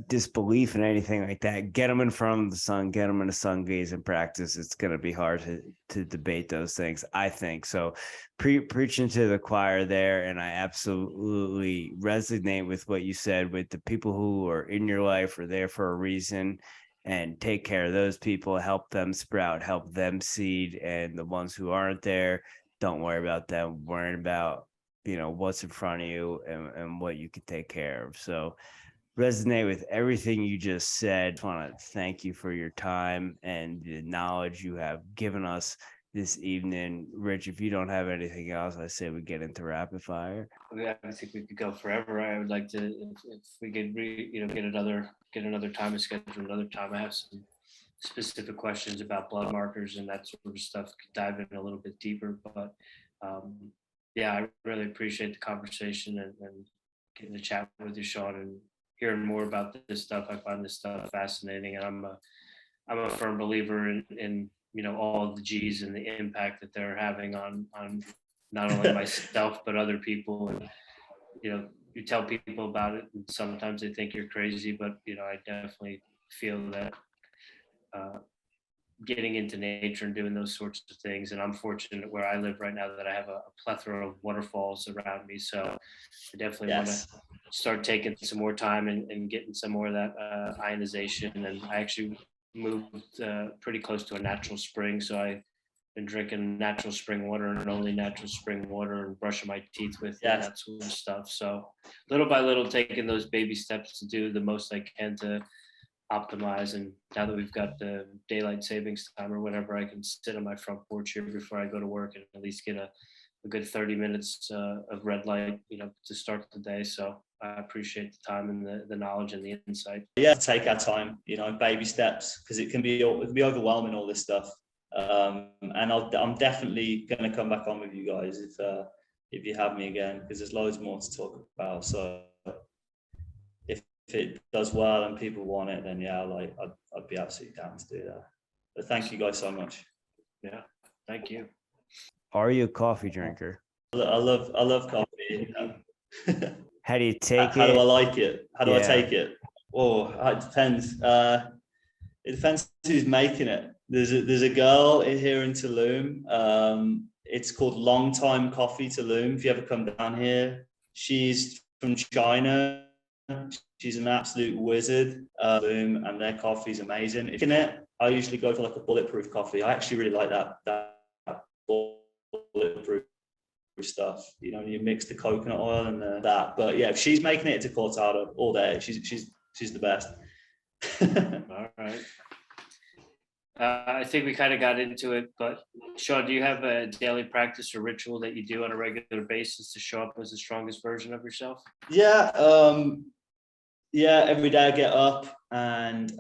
disbelief in anything like that. Get them in front of the sun, get them in a sun gazing practice. It's going to be hard to debate those things, I think. So preaching to the choir there. And I absolutely resonate with what you said, with the people who are in your life are there for a reason, and take care of those people, help them sprout, help them seed. And the ones who aren't there, don't worry about them, worry about, what's in front of you and what you can take care of. So resonate with everything you just said. I want to thank you for your time and the knowledge you have given us this evening. Rich, if you don't have anything else, I say we get into rapid fire. Yeah, I think we could go forever. I would like to, if we could, get another time to schedule another time. I have some specific questions about blood markers and that sort of stuff. Could dive in a little bit deeper, but yeah, I really appreciate the conversation and getting to chat with you, Sean, and hearing more about this stuff. I find this stuff fascinating, and I'm a firm believer in all of the G's and the impact that they're having on not only myself but other people. And you tell people about it, and sometimes they think you're crazy, but I definitely feel that getting into nature and doing those sorts of things. And I'm fortunate where I live right now that I have a plethora of waterfalls around me. So I definitely want to start taking some more time and getting some more of that ionization. And I actually moved pretty close to a natural spring. So I've been drinking natural spring water and only natural spring water, and brushing my teeth with and that sort of stuff. So little by little, taking those baby steps to do the most I can to optimize. And now that we've got the daylight savings time or whatever, I can sit on my front porch here before I go to work and at least get a good 30 minutes of red light, to start the day. So I appreciate the time and the knowledge and the insight. Yeah, take our time, baby steps, because it can be overwhelming, all this stuff. And I'm definitely going to come back on with you guys if you have me again, because there's loads more to talk about. So if it does well and people want it, then yeah, I'd be absolutely down to do that. But thank you guys so much. Yeah, thank you. Are you a coffee drinker? I love coffee. How do you take it? How do I like it? How do I take it? Oh, it depends. It depends who's making it. There's a girl here in Tulum. It's called Long Time Coffee Tulum. If you ever come down here, she's from China. She's an absolute wizard. And their coffee's amazing. In it, I usually go for like a bulletproof coffee. I actually really like that bulletproof stuff. You mix the coconut oil and that. But yeah, if she's making it, it's a cortado all day. She's the best. All right. I think we kind of got into it, but Sean, do you have a daily practice or ritual that you do on a regular basis to show up as the strongest version of yourself? Yeah. Every day I get up, and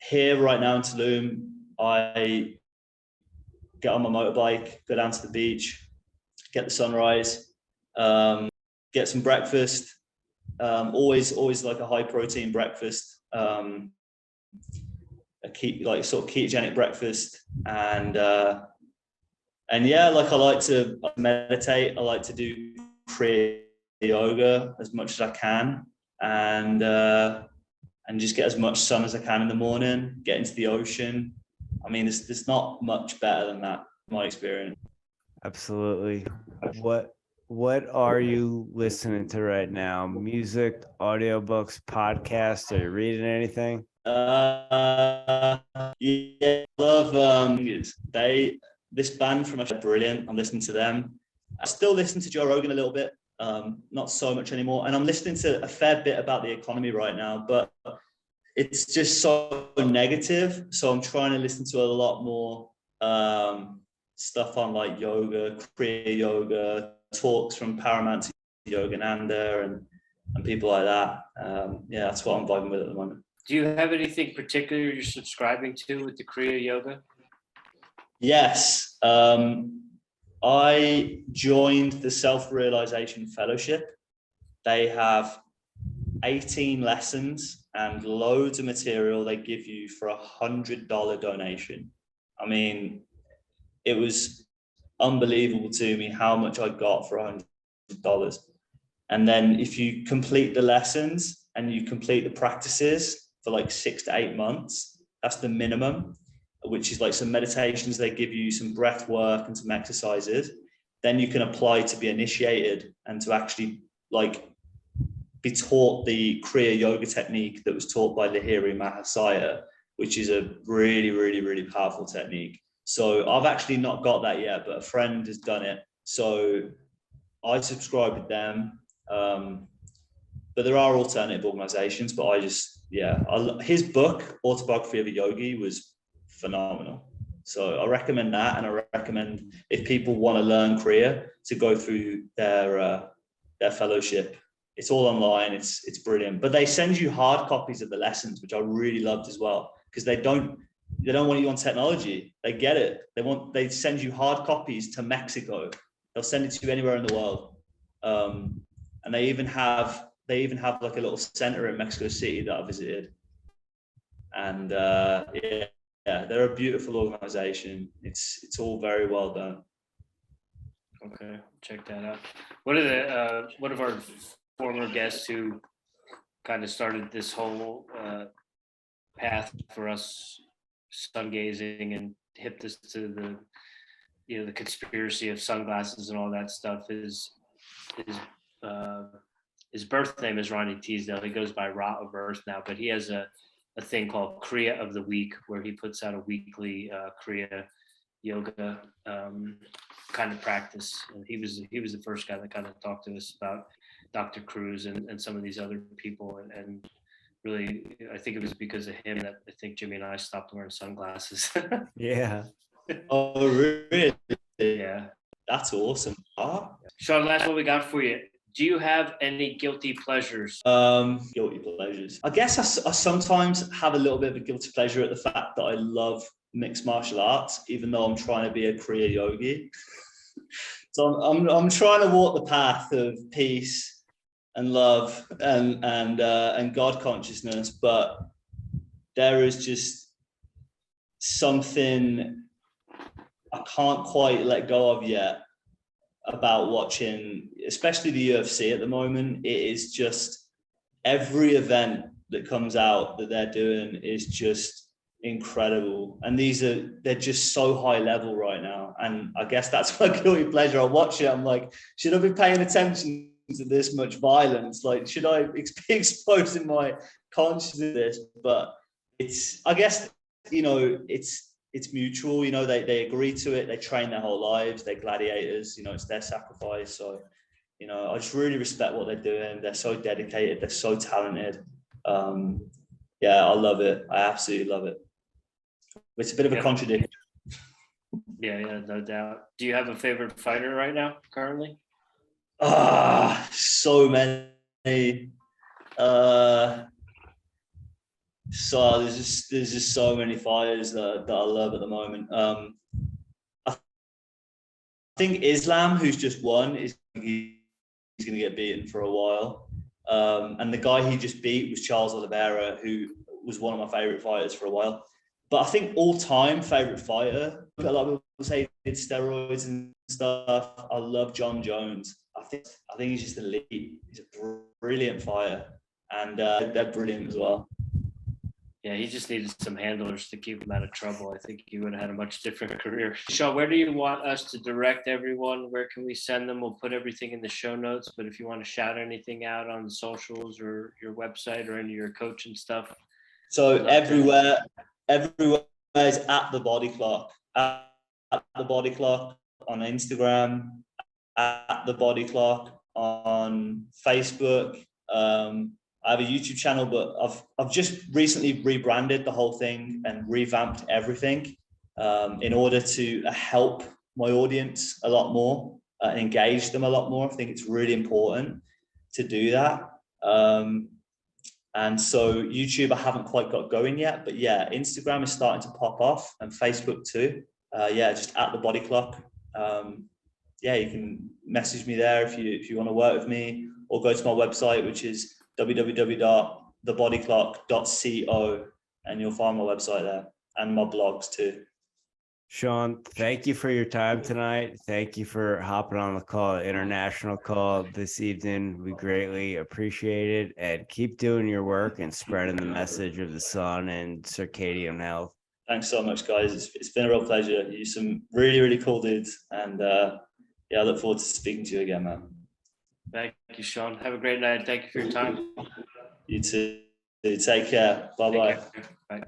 here right now in Tulum, I get on my motorbike, go down to the beach, get the sunrise, get some breakfast. Always like a high protein breakfast. A sort of ketogenic breakfast, and yeah, I like to meditate. I like to do Kriya yoga as much as I can, and just get as much sun as I can in the morning. Get into the ocean. I mean, there's not much better than that, in my experience. Absolutely. What are you listening to right now? Music, audiobooks, podcasts? Are you reading anything? Yeah, I love this band from brilliant. I'm listening to them. I still listen to Joe Rogan a little bit, not so much anymore. And I'm listening to a fair bit about the economy right now, but it's just so negative. So I'm trying to listen to a lot more stuff on like yoga, Kriya yoga, talks from Paramount Yogananda and people like that. Yeah, that's what I'm vibing with at the moment. Do you have anything particular you're subscribing to with the Kriya yoga? Yes. I joined the Self-Realization Fellowship. They have 18 lessons and loads of material they give you for $100 donation. I mean, it was unbelievable to me how much I got for $100. And then if you complete the lessons, and you complete the practices for like 6 to 8 months. That's the minimum, which is like some meditations. They give you some breath work and some exercises. Then you can apply to be initiated and to actually like be taught the Kriya Yoga technique that was taught by Lahiri Mahasaya, which is a really, really, really powerful technique. So I've actually not got that yet, but a friend has done it. So I subscribe with them. But there are alternative organizations, but his book, Autobiography of a Yogi, was phenomenal. So I recommend that. And I recommend if people want to learn Kriya to go through their fellowship. It's all online. It's brilliant, but they send you hard copies of the lessons, which I really loved as well, because they don't want you on technology. They get it. They send you hard copies to Mexico. They'll send it to you anywhere in the world. And they even have like a little center in Mexico City that I visited. And they're a beautiful organization. It's all very well done. Okay, check that out. One of our former guests who kind of started this whole path for us, sun gazing, and hipped us to the conspiracy of sunglasses and all that stuff, is his birth name is Ronnie Teasdale. He goes by Ra of Earth now, but he has a thing called Kriya of the Week, where he puts out a weekly Kriya yoga kind of practice. And he was the first guy that kind of talked to us about Dr. Cruz and some of these other people. And really, I think it was because of him that I think Jimmy and I stopped wearing sunglasses. Yeah. Oh, really? Yeah. That's awesome. Sean, last one we got for you. Do you have any guilty pleasures? Guilty pleasures. I guess I sometimes have a little bit of a guilty pleasure at the fact that I love mixed martial arts, even though I'm trying to be a Kriya yogi. So I'm trying to walk the path of peace and love and God consciousness, but there is just something I can't quite let go of yet about watching, especially the UFC at the moment. It is just every event that comes out that they're doing is just incredible, and they're just so high level right now. And I guess that's my guilty pleasure. I watch it, I'm like, should I be paying attention to this much violence? Like, should I be exposing my consciousness to this? But I guess it's mutual, they agree to it. They train their whole lives. They're gladiators, it's their sacrifice. So, I just really respect what they're doing. They're so dedicated. They're so talented. I love it. I absolutely love it. It's a bit of a contradiction. Yeah, no doubt. Do you have a favorite fighter right now, currently? So many. So there's just so many fighters that I love at the moment. I think Islam, who's just won, he's going to get beaten for a while. And the guy he just beat was Charles Oliveira, who was one of my favorite fighters for a while. But I think all-time favorite fighter, a lot of people say he did steroids and stuff. I love John Jones. I think he's just elite. He's a brilliant fighter, and they're brilliant as well. Yeah, he just needed some handlers to keep him out of trouble. I think he would have had a much different career. Sean, where do you want us to direct everyone? Where can we send them? We'll put everything in the show notes, but if you want to shout anything out on the socials or your website or any of your coaching stuff. So everywhere is at The Body Clock. At The Body Clock on Instagram, at The Body Clock on Facebook. I have a YouTube channel, but I've just recently rebranded the whole thing and revamped everything in order to help my audience a lot more and engage them a lot more. I think it's really important to do that. And so YouTube, I haven't quite got going yet, but yeah, Instagram is starting to pop off and Facebook too. Just at The Body Clock. You can message me there if you want to work with me, or go to my website, which is www.thebodyclock.co, and you'll find my website there and my blogs too. Sean, thank you for your time tonight. Thank you for hopping on the call, international call this evening. We greatly appreciate it, and keep doing your work and spreading the message of the sun and circadian health. Thanks so much, guys. It's been a real pleasure. You're some really, really cool dudes. And yeah, I look forward to speaking to you again, man. Thank you, Sean. Have a great night. Thank you for your time. You too. Take care. Bye-bye. Bye.